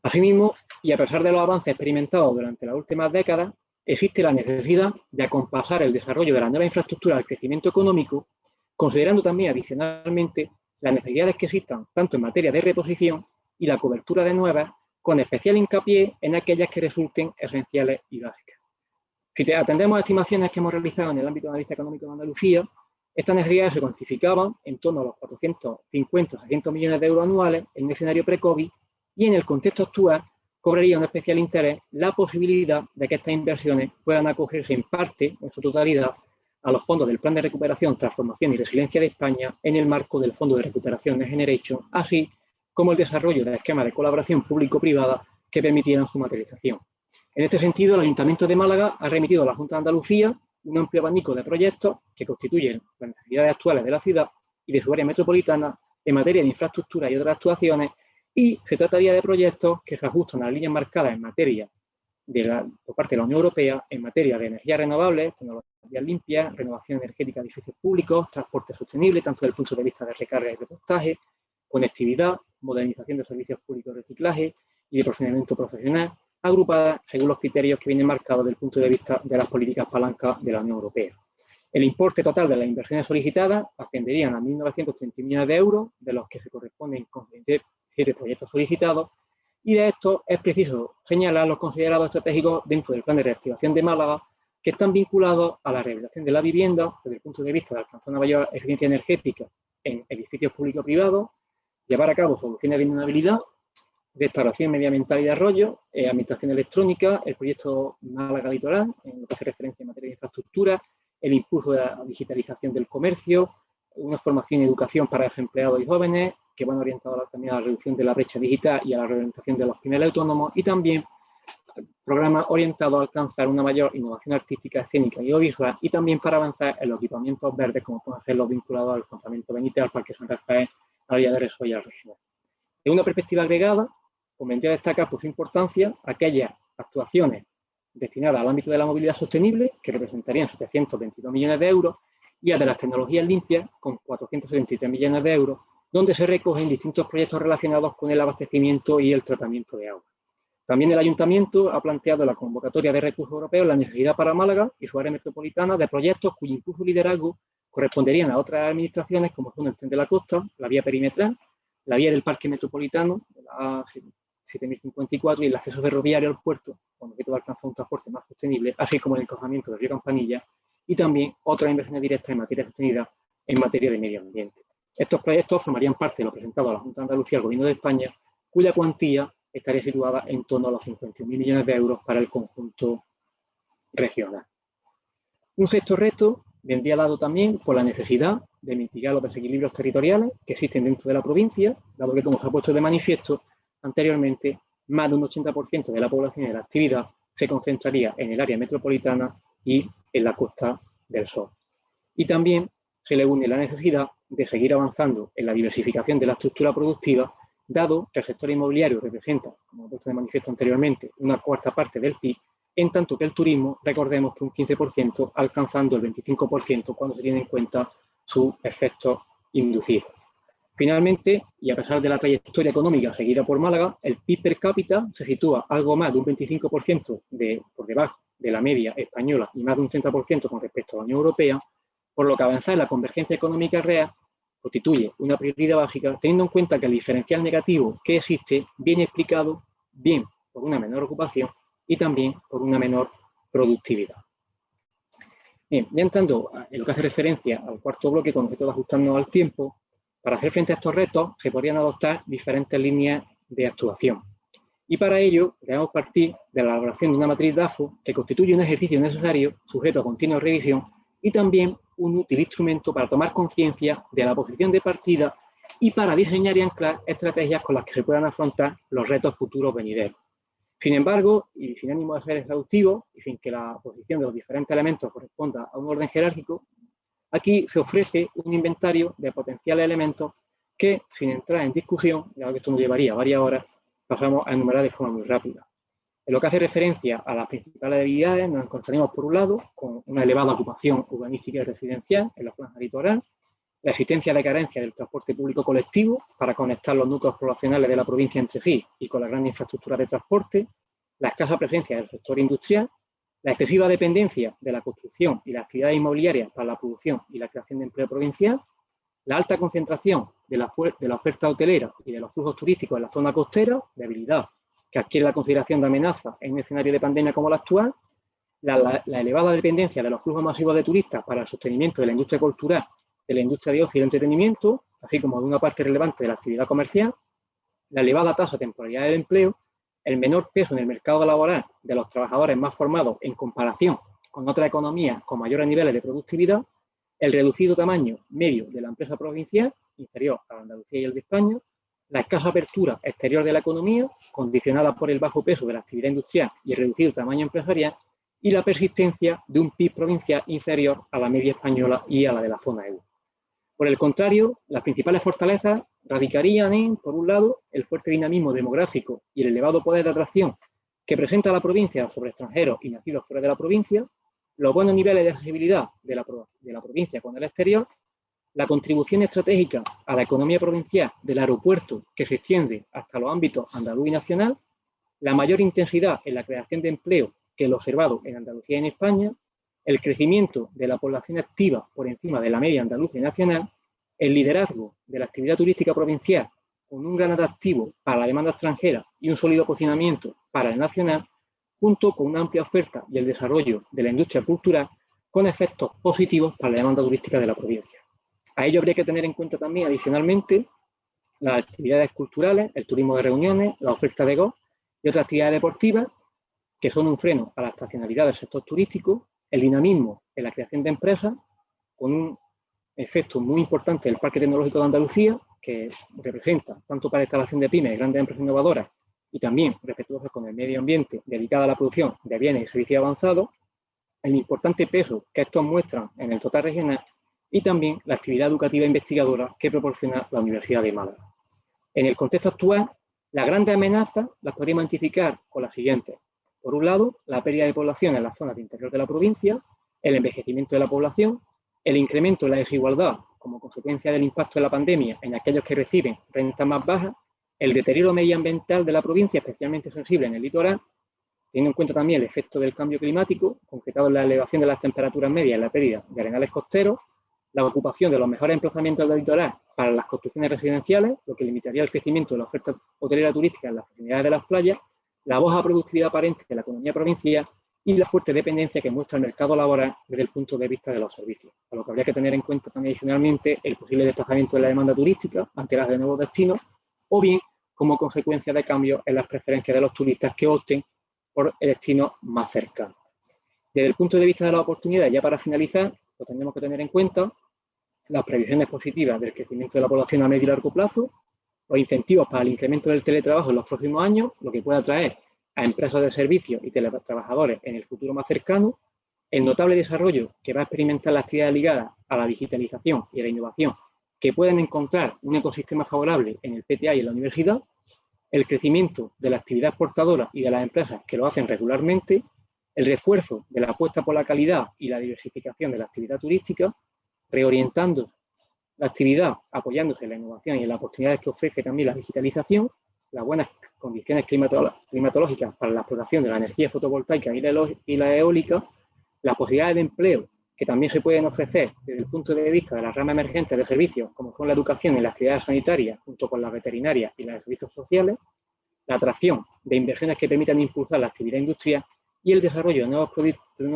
Asimismo, y a pesar de los avances experimentados durante las últimas décadas, existe la necesidad de acompasar el desarrollo de la nueva infraestructura al crecimiento económico, considerando también adicionalmente las necesidades que existan tanto en materia de reposición y la cobertura de nuevas, con especial hincapié en aquellas que resulten esenciales y básicas. Si atendemos a estimaciones que hemos realizado en el ámbito de analista económico de Andalucía, estas necesidades se cuantificaban en torno a los 450-600 millones de euros anuales en un escenario pre-COVID y en el contexto actual cobraría un especial interés la posibilidad de que estas inversiones puedan acogerse en parte, en su totalidad, a los fondos del Plan de Recuperación, Transformación y Resiliencia de España en el marco del Fondo de Recuperación Next Generation, así como el desarrollo de esquemas de colaboración público-privada que permitieran su materialización. En este sentido, el Ayuntamiento de Málaga ha remitido a la Junta de Andalucía un amplio abanico de proyectos que constituyen las necesidades actuales de la ciudad y de su área metropolitana en materia de infraestructura y otras actuaciones, y se trataría de proyectos que se ajustan a las líneas marcadas en materia por parte de la Unión Europea en materia de energías renovables, tecnologías limpias, renovación energética de edificios públicos, transporte sostenible, tanto desde el punto de vista de recarga y repostaje, conectividad, modernización de servicios públicos de reciclaje y de procedimiento profesional, agrupadas según los criterios que vienen marcados desde el punto de vista de las políticas palancas de la Unión Europea. El importe total de las inversiones solicitadas ascenderían a 1.930 millones de euros, de los que se corresponden con 27 proyectos solicitados, y de estos es preciso señalar los considerados estratégicos dentro del Plan de Reactivación de Málaga, que están vinculados a la rehabilitación de la vivienda desde el punto de vista de alcanzar una mayor eficiencia energética en edificios públicos privados, llevar a cabo soluciones de inundabilidad, restauración medioambiental y de arroyo, administración electrónica, el proyecto Málaga Litoral, en lo que hace referencia en materia de infraestructura, el impulso de la digitalización del comercio, una formación y educación para desempleados y jóvenes, que van orientados también a la reducción de la brecha digital y a la reorientación de los pymes autónomos, y también programas orientados a alcanzar una mayor innovación artística, escénica y audiovisual, y también para avanzar en los equipamientos verdes, como pueden ser los vinculados al Campamento Benítez, al Parque San Rafael, a la Villa de Reso y al Regional. En una perspectiva agregada, convendría destacar por su importancia aquellas actuaciones destinadas al ámbito de la movilidad sostenible, que representarían 722 millones de euros, y a de las tecnologías limpias, con 473 millones de euros, donde se recogen distintos proyectos relacionados con el abastecimiento y el tratamiento de agua. También el Ayuntamiento ha planteado la convocatoria de recursos europeos la necesidad para Málaga y su área metropolitana de proyectos cuyo impulso y liderazgo corresponderían a otras administraciones como son el Tren de la Costa, la vía perimetral, la vía del Parque Metropolitano, la A7054 y el acceso ferroviario al puerto, con objeto de alcanzar un transporte más sostenible, así como el encojamiento del río Campanilla y también otras inversiones directas en materia de sostenibilidad en materia de medio ambiente. Estos proyectos formarían parte de lo presentado a la Junta de Andalucía al Gobierno de España, cuya cuantía estaría situada en torno a los 51.000 millones de euros para el conjunto regional. Un sexto reto vendría dado también por la necesidad de mitigar los desequilibrios territoriales que existen dentro de la provincia, dado que, como se ha puesto de manifiesto anteriormente, más de un 80% de la población y de la actividad se concentraría en el área metropolitana y en la Costa del Sol. Y también se le une la necesidad de seguir avanzando en la diversificación de la estructura productiva, dado que el sector inmobiliario representa, como he puesto de manifiesto anteriormente, una cuarta parte del PIB, en tanto que el turismo, recordemos que un 15%, alcanzando el 25% cuando se tiene en cuenta sus efectos inducidos. Finalmente, y a pesar de la trayectoria económica seguida por Málaga, el PIB per cápita se sitúa algo más de un 25% por debajo de la media española y más de un 30% con respecto a la Unión Europea, por lo que avanzar en la convergencia económica real constituye una prioridad básica, teniendo en cuenta que el diferencial negativo que existe viene explicado bien por una menor ocupación y también por una menor productividad. Bien, ya entrando en lo que hace referencia al cuarto bloque, con objeto de ajustarnos al tiempo, para hacer frente a estos retos se podrían adoptar diferentes líneas de actuación. Y para ello debemos partir de la elaboración de una matriz DAFO que constituye un ejercicio necesario, sujeto a continua revisión, y también un útil instrumento para tomar conciencia de la posición de partida y para diseñar y anclar estrategias con las que se puedan afrontar los retos futuros venideros. Sin embargo, y sin ánimo de ser exhaustivo, y sin que la posición de los diferentes elementos corresponda a un orden jerárquico, aquí se ofrece un inventario de potenciales elementos que, sin entrar en discusión, ya que esto nos llevaría varias horas, pasamos a enumerar de forma muy rápida. En lo que hace referencia a las principales debilidades, nos encontraremos, por un lado, con una elevada ocupación urbanística y residencial en la franja litoral, la existencia de carencia del transporte público colectivo para conectar los núcleos poblacionales de la provincia entre sí y con la gran infraestructura de transporte, la escasa presencia del sector industrial, la excesiva dependencia de la construcción y las actividades inmobiliarias para la producción y la creación de empleo provincial, la alta concentración de la oferta hotelera y de los flujos turísticos en la zona costera, debilidad que adquiere la consideración de amenaza en un escenario de pandemia como el actual, la elevada dependencia de los flujos masivos de turistas para el sostenimiento de la industria cultural, de la industria de ocio y de entretenimiento, así como de una parte relevante de la actividad comercial, la elevada tasa de temporalidad del empleo, el menor peso en el mercado laboral de los trabajadores más formados en comparación con otras economías con mayores niveles de productividad, el reducido tamaño medio de la empresa provincial, inferior a Andalucía y el de España, la escasa apertura exterior de la economía, condicionada por el bajo peso de la actividad industrial y el reducido tamaño empresarial, y la persistencia de un PIB provincial inferior a la media española y a la de la zona euro. Por el contrario, las principales fortalezas radicarían en, por un lado, el fuerte dinamismo demográfico y el elevado poder de atracción que presenta la provincia sobre extranjeros y nacidos fuera de la provincia, los buenos niveles de accesibilidad de la provincia con el exterior, la contribución estratégica a la economía provincial del aeropuerto que se extiende hasta los ámbitos andaluz y nacional, la mayor intensidad en la creación de empleo que lo observado en Andalucía y en España, el crecimiento de la población activa por encima de la media andaluza y nacional, el liderazgo de la actividad turística provincial con un gran atractivo para la demanda extranjera y un sólido posicionamiento para el nacional, junto con una amplia oferta y el desarrollo de la industria cultural con efectos positivos para la demanda turística de la provincia. A ello habría que tener en cuenta también, adicionalmente, las actividades culturales, el turismo de reuniones, la oferta de golf y otras actividades deportivas que son un freno a la estacionalidad del sector turístico, el dinamismo en la creación de empresas, con un efecto muy importante del Parque Tecnológico de Andalucía, que representa tanto para la instalación de pymes y grandes empresas innovadoras y también respetuosas con el medio ambiente, dedicada a la producción de bienes y servicios avanzados, el importante peso que estos muestran en el total regional y también la actividad educativa e investigadora que proporciona la Universidad de Málaga. En el contexto actual, las grandes amenazas las podríamos identificar con las siguientes. Por un lado, la pérdida de población en las zonas de interior de la provincia, el envejecimiento de la población, el incremento de la desigualdad como consecuencia del impacto de la pandemia en aquellos que reciben rentas más bajas, el deterioro medioambiental de la provincia, especialmente sensible en el litoral, teniendo en cuenta también el efecto del cambio climático, concretado en la elevación de las temperaturas medias y la pérdida de arenales costeros, la ocupación de los mejores emplazamientos del litoral para las construcciones residenciales, lo que limitaría el crecimiento de la oferta hotelera turística en las proximidades de las playas, la baja productividad aparente de la economía provincial y la fuerte dependencia que muestra el mercado laboral desde el punto de vista de los servicios. A lo que habría que tener en cuenta también adicionalmente el posible desplazamiento de la demanda turística ante las de nuevos destinos o bien como consecuencia de cambios en las preferencias de los turistas que opten por el destino más cercano. Desde el punto de vista de las oportunidades, ya para finalizar, pues tendremos que tener en cuenta las previsiones positivas del crecimiento de la población a medio y largo plazo, los incentivos para el incremento del teletrabajo en los próximos años, lo que puede atraer a empresas de servicios y teletrabajadores en el futuro más cercano, el notable desarrollo que va a experimentar la actividad ligada a la digitalización y a la innovación, que pueden encontrar un ecosistema favorable en el PTA y en la universidad, el crecimiento de la actividad exportadora y de las empresas que lo hacen regularmente, el refuerzo de la apuesta por la calidad y la diversificación de la actividad turística, reorientando la actividad apoyándose en la innovación y en las oportunidades que ofrece también la digitalización, las buenas condiciones climatológicas para la explotación de la energía fotovoltaica y la eólica, las posibilidades de empleo que también se pueden ofrecer desde el punto de vista de las ramas emergentes de servicios, como son la educación y las actividades sanitarias, junto con la veterinaria y los servicios sociales, la atracción de inversiones que permitan impulsar la actividad industrial y el desarrollo de nuevos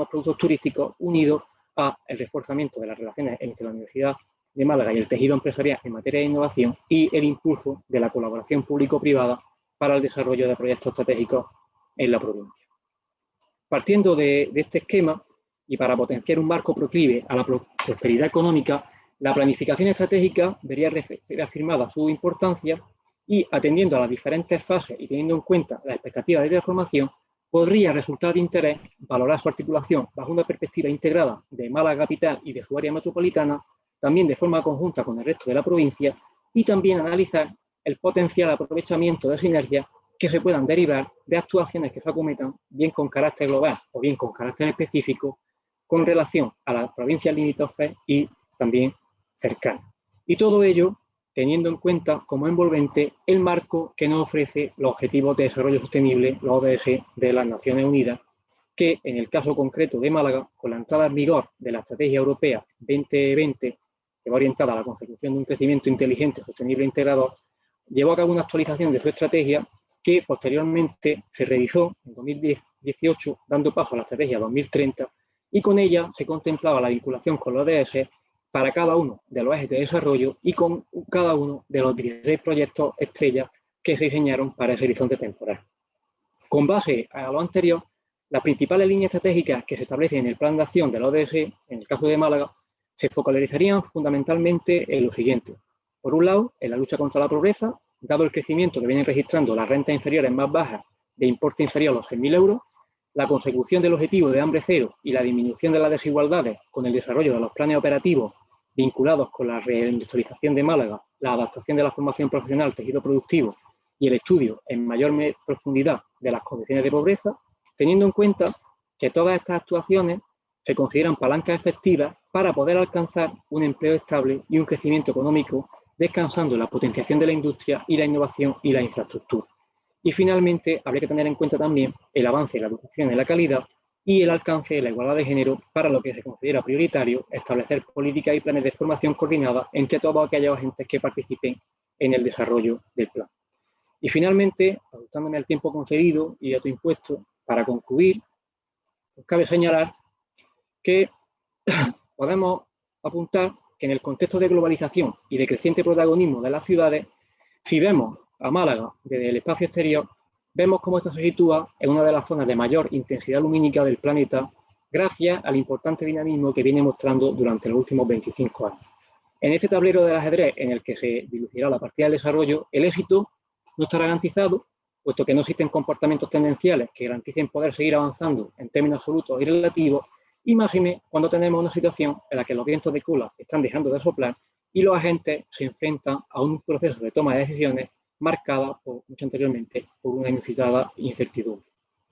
productos turísticos unidos al reforzamiento de las relaciones entre la Universidad de Málaga y el tejido empresarial en materia de innovación y el impulso de la colaboración público-privada para el desarrollo de proyectos estratégicos en la provincia. Partiendo de este esquema y para potenciar un marco proclive a la prosperidad económica, la planificación estratégica vería reafirmada su importancia y atendiendo a las diferentes fases y teniendo en cuenta las expectativas de transformación, podría resultar de interés valorar su articulación bajo una perspectiva integrada de Málaga capital y de su área metropolitana, también de forma conjunta con el resto de la provincia, y también analizar el potencial aprovechamiento de sinergias que se puedan derivar de actuaciones que se acometan bien con carácter global o bien con carácter específico con relación a las provincias limítrofes y también cercanas. Y todo ello teniendo en cuenta como envolvente el marco que nos ofrece los Objetivos de Desarrollo Sostenible, los ODS de las Naciones Unidas, que en el caso concreto de Málaga, con la entrada en vigor de la Estrategia Europea 2020, que va orientada a la consecución de un crecimiento inteligente, sostenible e integrador, llevó a cabo una actualización de su estrategia que posteriormente se revisó en 2018, dando paso a la Estrategia 2030, y con ella se contemplaba la vinculación con los ODS para cada uno de los ejes de desarrollo y con cada uno de los 16 proyectos estrellas que se diseñaron para ese horizonte temporal. Con base a lo anterior, las principales líneas estratégicas que se establecen en el plan de acción de la ODS, en el caso de Málaga, se focalizarían fundamentalmente en lo siguiente. Por un lado, en la lucha contra la pobreza, dado el crecimiento que vienen registrando las rentas inferiores más bajas de importe inferior a los 6.000 euros, la consecución del objetivo de hambre cero y la disminución de las desigualdades con el desarrollo de los planes operativos vinculados con la reindustrialización de Málaga, la adaptación de la formación profesional al tejido productivo y el estudio en mayor profundidad de las condiciones de pobreza, teniendo en cuenta que todas estas actuaciones se consideran palancas efectivas para poder alcanzar un empleo estable y un crecimiento económico descansando en la potenciación de la industria y la innovación y la infraestructura. Y finalmente, habría que tener en cuenta también el avance de la educación y la calidad y el alcance de la igualdad de género, para lo que se considera prioritario establecer políticas y planes de formación coordinada entre todos aquellos agentes que participen en el desarrollo del plan. Y finalmente, ajustándome al tiempo concedido y a tu impuesto, para concluir, pues cabe señalar que podemos apuntar que en el contexto de globalización y de creciente protagonismo de las ciudades, si vemos a Málaga desde el espacio exterior, vemos cómo esta se sitúa en una de las zonas de mayor intensidad lumínica del planeta, gracias al importante dinamismo que viene mostrando durante los últimos 25 años. En este tablero del ajedrez en el que se dilucidará la partida del desarrollo, el éxito no está garantizado, puesto que no existen comportamientos tendenciales que garanticen poder seguir avanzando en términos absolutos y relativos, y máxime cuando tenemos una situación en la que los vientos de cola están dejando de soplar y los agentes se enfrentan a un proceso de toma de decisiones marcada, por mucho anteriormente, por una inusitada incertidumbre.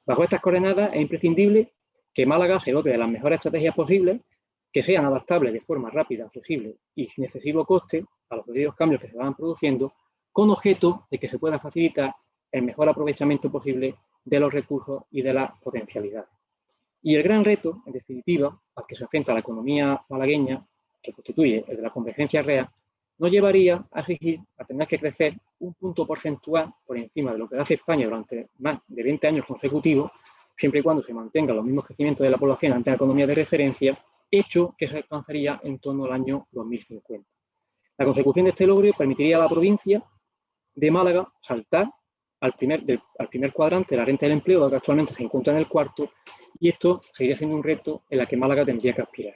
Bajo estas coordenadas es imprescindible que Málaga se dote de las mejores estrategias posibles, que sean adaptables de forma rápida, flexible y sin excesivo coste a los pedidos cambios que se van produciendo, con objeto de que se pueda facilitar el mejor aprovechamiento posible de los recursos y de las potencialidades. Y el gran reto, en definitiva, al que se enfrenta la economía malagueña, que constituye el de la convergencia real, nos llevaría a exigir a tener que crecer un punto porcentual por encima de lo que hace España durante más de 20 años consecutivos, siempre y cuando se mantengan los mismos crecimientos de la población ante la economía de referencia, hecho que se alcanzaría en torno al año 2050. La consecución de este logro permitiría a la provincia de Málaga saltar al primer cuadrante de la renta del empleo, que actualmente se encuentra en el cuarto, y esto seguiría siendo un reto en el que Málaga tendría que aspirar.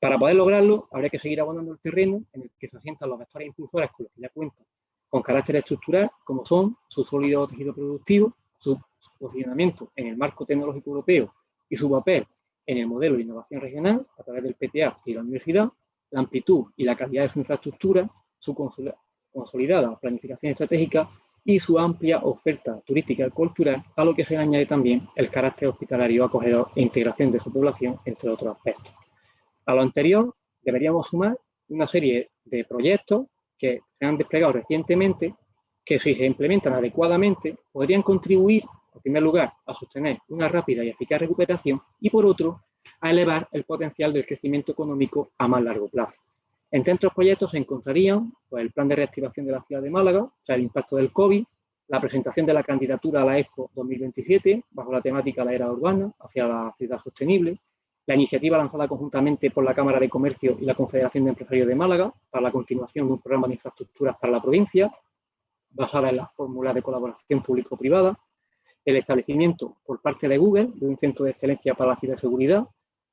Para poder lograrlo, habría que seguir abonando el terreno en el que se asientan los vectores impulsores con los que ya cuentan, con carácter estructural, como son su sólido tejido productivo, su posicionamiento en el marco tecnológico europeo y su papel en el modelo de innovación regional a través del PTA y la universidad, la amplitud y la calidad de su infraestructura, su consolidada planificación estratégica y su amplia oferta turística y cultural, a lo que se añade también el carácter hospitalario, acogedor e integración de su población, entre otros aspectos. A lo anterior, deberíamos sumar una serie de proyectos que se han desplegado recientemente, que si se implementan adecuadamente, podrían contribuir, en primer lugar, a sostener una rápida y eficaz recuperación y, por otro, a elevar el potencial del crecimiento económico a más largo plazo. Entre otros proyectos se encontrarían pues, el plan de reactivación de la ciudad de Málaga, o sea, el impacto del COVID, la presentación de la candidatura a la Expo 2027, bajo la temática de la era urbana, hacia la ciudad sostenible, la iniciativa lanzada conjuntamente por la Cámara de Comercio y la Confederación de Empresarios de Málaga para la continuación de un programa de infraestructuras para la provincia, basada en la fórmula de colaboración público-privada, el establecimiento por parte de Google de un centro de excelencia para la ciberseguridad,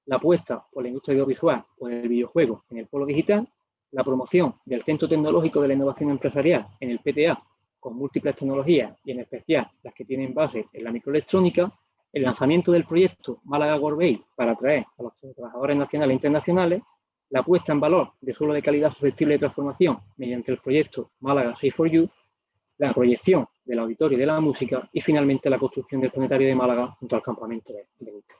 la apuesta por la industria audiovisual o el videojuego en el polo digital, la promoción del Centro Tecnológico de la Innovación Empresarial en el PTA con múltiples tecnologías y en especial las que tienen base en la microelectrónica, el lanzamiento del proyecto Málaga Gorbey para atraer a los trabajadores nacionales e internacionales, la puesta en valor de suelo de calidad susceptible de transformación mediante el proyecto Málaga Safe for You, la proyección del auditorio y de la música y finalmente la construcción del planetario de Málaga junto al campamento de Benítez.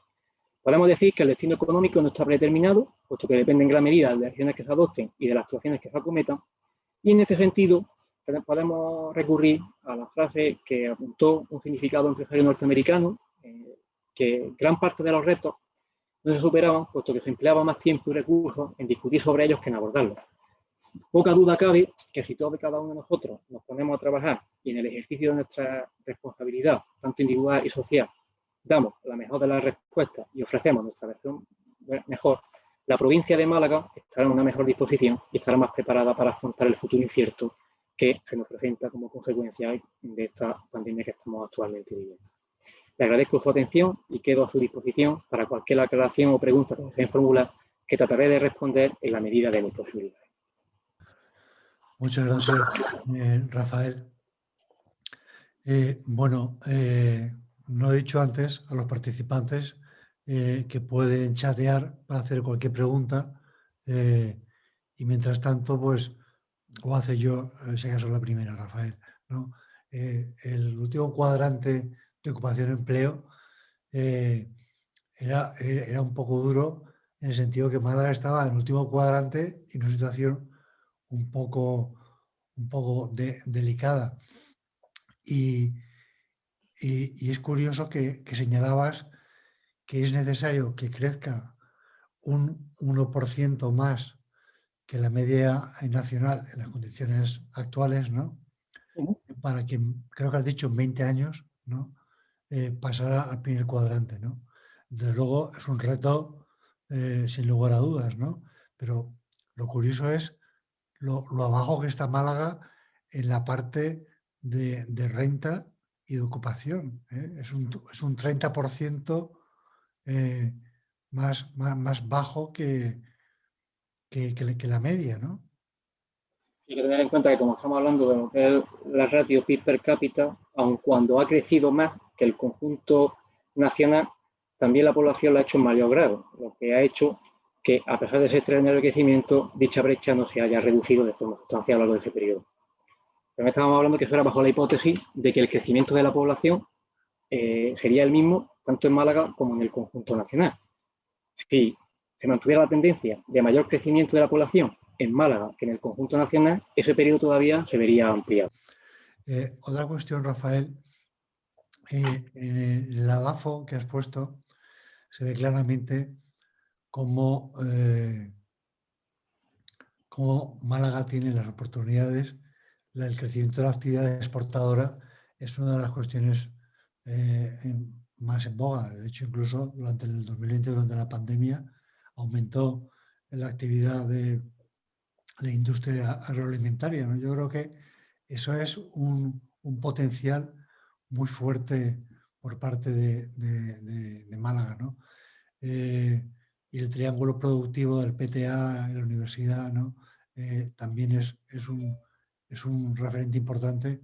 Podemos decir que el destino económico no está predeterminado, puesto que depende en gran medida de las acciones que se adopten y de las actuaciones que se acometan, y en este sentido podemos recurrir a la frase que apuntó un significado empresario norteamericano, que gran parte de los retos no se superaban, puesto que se empleaba más tiempo y recursos en discutir sobre ellos que en abordarlos. Poca duda cabe que si todos y cada uno de nosotros nos ponemos a trabajar y en el ejercicio de nuestra responsabilidad, tanto individual y social, damos la mejor de las respuestas y ofrecemos nuestra versión mejor, la provincia de Málaga estará en una mejor disposición y estará más preparada para afrontar el futuro incierto que se nos presenta como consecuencia de esta pandemia que estamos actualmente viviendo. Le agradezco su atención y quedo a su disposición para cualquier aclaración o pregunta que deseen formular, que trataré de responder en la medida de mis posibilidades. Muchas gracias, Rafael. No he dicho antes a los participantes que pueden chatear para hacer cualquier pregunta y mientras tanto, pues, o hace yo, en ese caso la primera, Rafael, ¿no? El último cuadrante de ocupación y empleo era un poco duro en el sentido que Málaga estaba en el último cuadrante y en una situación un poco delicada. Y es curioso que señalabas que es necesario que crezca un 1% más que la media nacional en las condiciones actuales, ¿no? Para que, creo que has dicho, en 20 años, ¿no? Pasar al primer cuadrante, ¿no? Desde luego es un reto sin lugar a dudas, ¿no? Pero lo curioso es lo abajo que está Málaga en la parte de renta y de ocupación. Es un 30% más bajo que la media, ¿no? Hay que tener en cuenta que como estamos hablando de lo que es la ratio PIB per cápita, aun cuando ha crecido más que el conjunto nacional, también la población lo ha hecho en mayor grado, lo que ha hecho que, a pesar de ese extraordinario crecimiento, dicha brecha no se haya reducido de forma sustancial a lo largo de ese periodo. También estábamos hablando que eso era bajo la hipótesis de que el crecimiento de la población sería el mismo tanto en Málaga como en el conjunto nacional. Si se mantuviera la tendencia de mayor crecimiento de la población en Málaga que en el conjunto nacional, ese periodo todavía se vería ampliado. Otra cuestión, Rafael, en el ADAFO que has puesto se ve claramente cómo Málaga tiene las oportunidades, el crecimiento de la actividad exportadora es una de las cuestiones más en boga. De hecho, incluso durante el 2020, durante la pandemia, aumentó la actividad de la industria agroalimentaria, ¿no? Yo creo que eso es un potencial muy fuerte por parte de Málaga, ¿no? Y el triángulo productivo del PTA en la universidad, ¿no? También es un referente importante.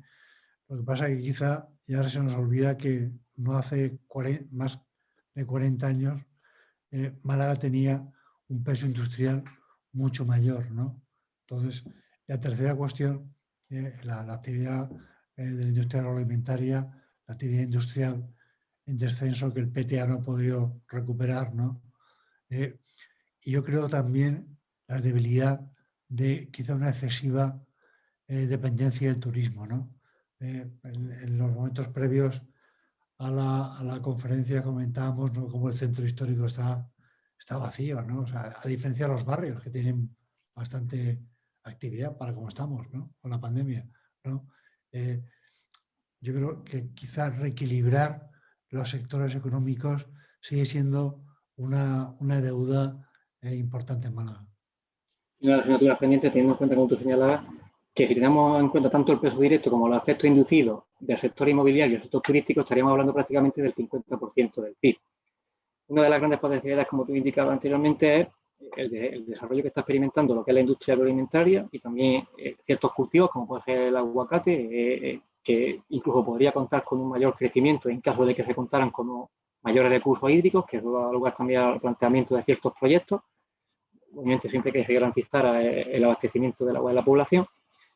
Lo que pasa es que quizá ya se nos olvida que no hace más de 40 años Málaga tenía un peso industrial mucho mayor, ¿no? Entonces, la tercera cuestión, la actividad de la industria agroalimentaria, la actividad industrial en descenso que el PTA no ha podido recuperar, ¿no? Y yo creo también la debilidad de quizá una excesiva dependencia del turismo, ¿no? En los momentos previos a la conferencia comentábamos, ¿no?, cómo el centro histórico está vacío, ¿no? O sea, a diferencia de los barrios que tienen bastante actividad para como estamos, ¿no?, con la pandemia, ¿no? Yo creo que quizás reequilibrar los sectores económicos sigue siendo una deuda importante en Málaga. Una de las asignaturas pendientes, teniendo en cuenta, como tú señalabas, que si tenemos en cuenta tanto el peso directo como los efectos inducidos del sector inmobiliario y el sector turístico, estaríamos hablando prácticamente del 50% del PIB. Una de las grandes potencialidades, como tú indicabas anteriormente, es el desarrollo que está experimentando lo que es la industria agroalimentaria y también ciertos cultivos, como puede ser el aguacate, que incluso podría contar con un mayor crecimiento en caso de que se contaran con mayores recursos hídricos, que eso da lugar también al planteamiento de ciertos proyectos, obviamente siempre que se garantizara el abastecimiento del agua de la población,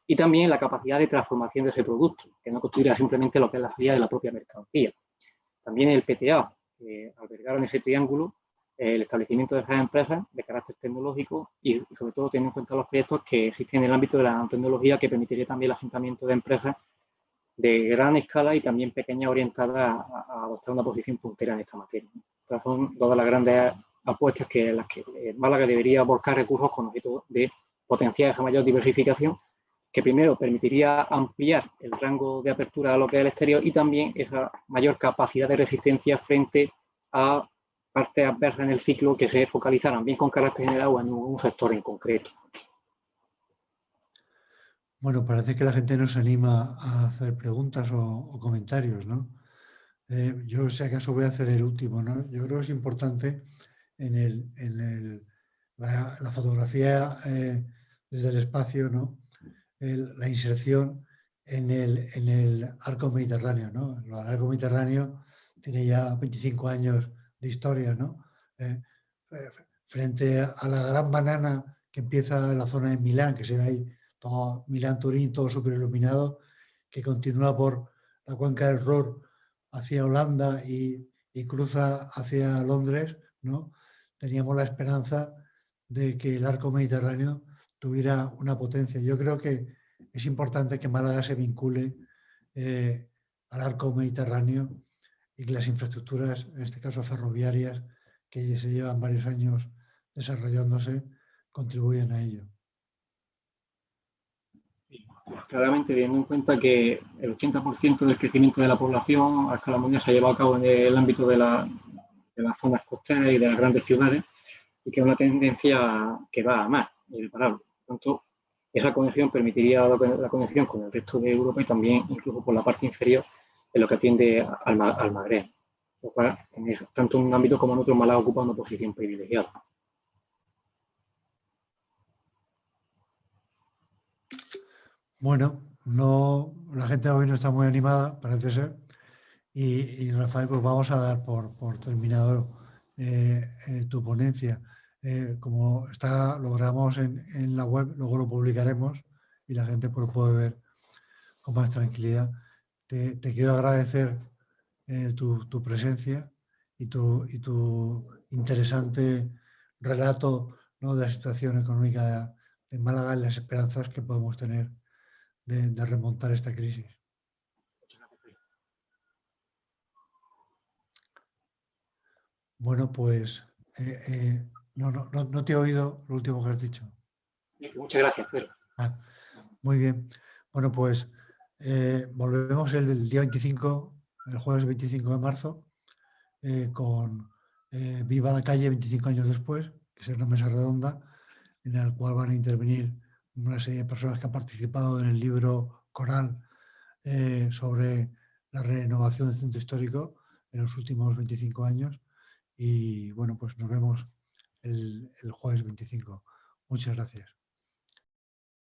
y también la capacidad de transformación de ese producto, que no constituirá simplemente lo que es la salida de la propia mercancía. También el PTA, albergar en ese triángulo el establecimiento de esas empresas de carácter tecnológico y sobre todo teniendo en cuenta los proyectos que existen en el ámbito de la nanotecnología, que permitiría también el asentamiento de empresas de gran escala y también pequeñas orientadas a adoptar una posición puntera en esta materia. Estas son todas las grandes apuestas que las que Málaga debería volcar recursos con objeto de potenciar esa mayor diversificación, que primero permitiría ampliar el rango de apertura a lo que es el exterior y también esa mayor capacidad de resistencia frente a partes adversas en el ciclo que se focalizaran bien con carácter general o en un sector en concreto. Bueno, parece que la gente no se anima a hacer preguntas o comentarios, ¿no? Yo, si acaso, voy a hacer el último, ¿no? Yo creo que es importante en la fotografía desde el espacio, ¿no? La inserción en el arco mediterráneo, ¿no? El arco mediterráneo tiene ya 25 años de historia, ¿no? Frente a la gran banana que empieza en la zona de Milán, que se ve ahí todo Milán-Turín, todo súper iluminado, que continúa por la cuenca del Ruhr hacia Holanda y cruza hacia Londres, ¿no? Teníamos la esperanza de que el arco mediterráneo tuviera una potencia. Yo creo que es importante que Málaga se vincule al arco mediterráneo y que las infraestructuras, en este caso ferroviarias, que se llevan varios años desarrollándose, contribuyan a ello. Claramente, teniendo en cuenta que el 80% del crecimiento de la población a escala mundial se ha llevado a cabo en el ámbito de las zonas costeras y de las grandes ciudades, y que es una tendencia que va a más, irreparable. Por tanto, esa conexión permitiría la conexión con el resto de Europa y también incluso por la parte inferior en lo que atiende al Magreb. Lo cual, tanto en un ámbito como en otro, Málaga ocupa una posición privilegiada. Bueno, no, la gente hoy no está muy animada, parece ser. Y Rafael, pues vamos a dar por terminado tu ponencia. Como está, lo grabamos en la web, luego lo publicaremos y la gente pues, lo puede ver con más tranquilidad. Te quiero agradecer tu presencia y tu interesante relato, ¿no?, de la situación económica de Málaga y las esperanzas que podemos tener de remontar esta crisis. Bueno, pues no te he oído lo último que has dicho. Muchas gracias, Pedro. Muy bien. Bueno, pues volvemos el día 25, el jueves 25 de marzo, con Viva la calle 25 años después, que es una mesa redonda en la cual van a intervenir una serie de personas que han participado en el libro Coral sobre la renovación del centro histórico en los últimos 25 años. Y bueno, pues nos vemos el jueves 25. Muchas gracias.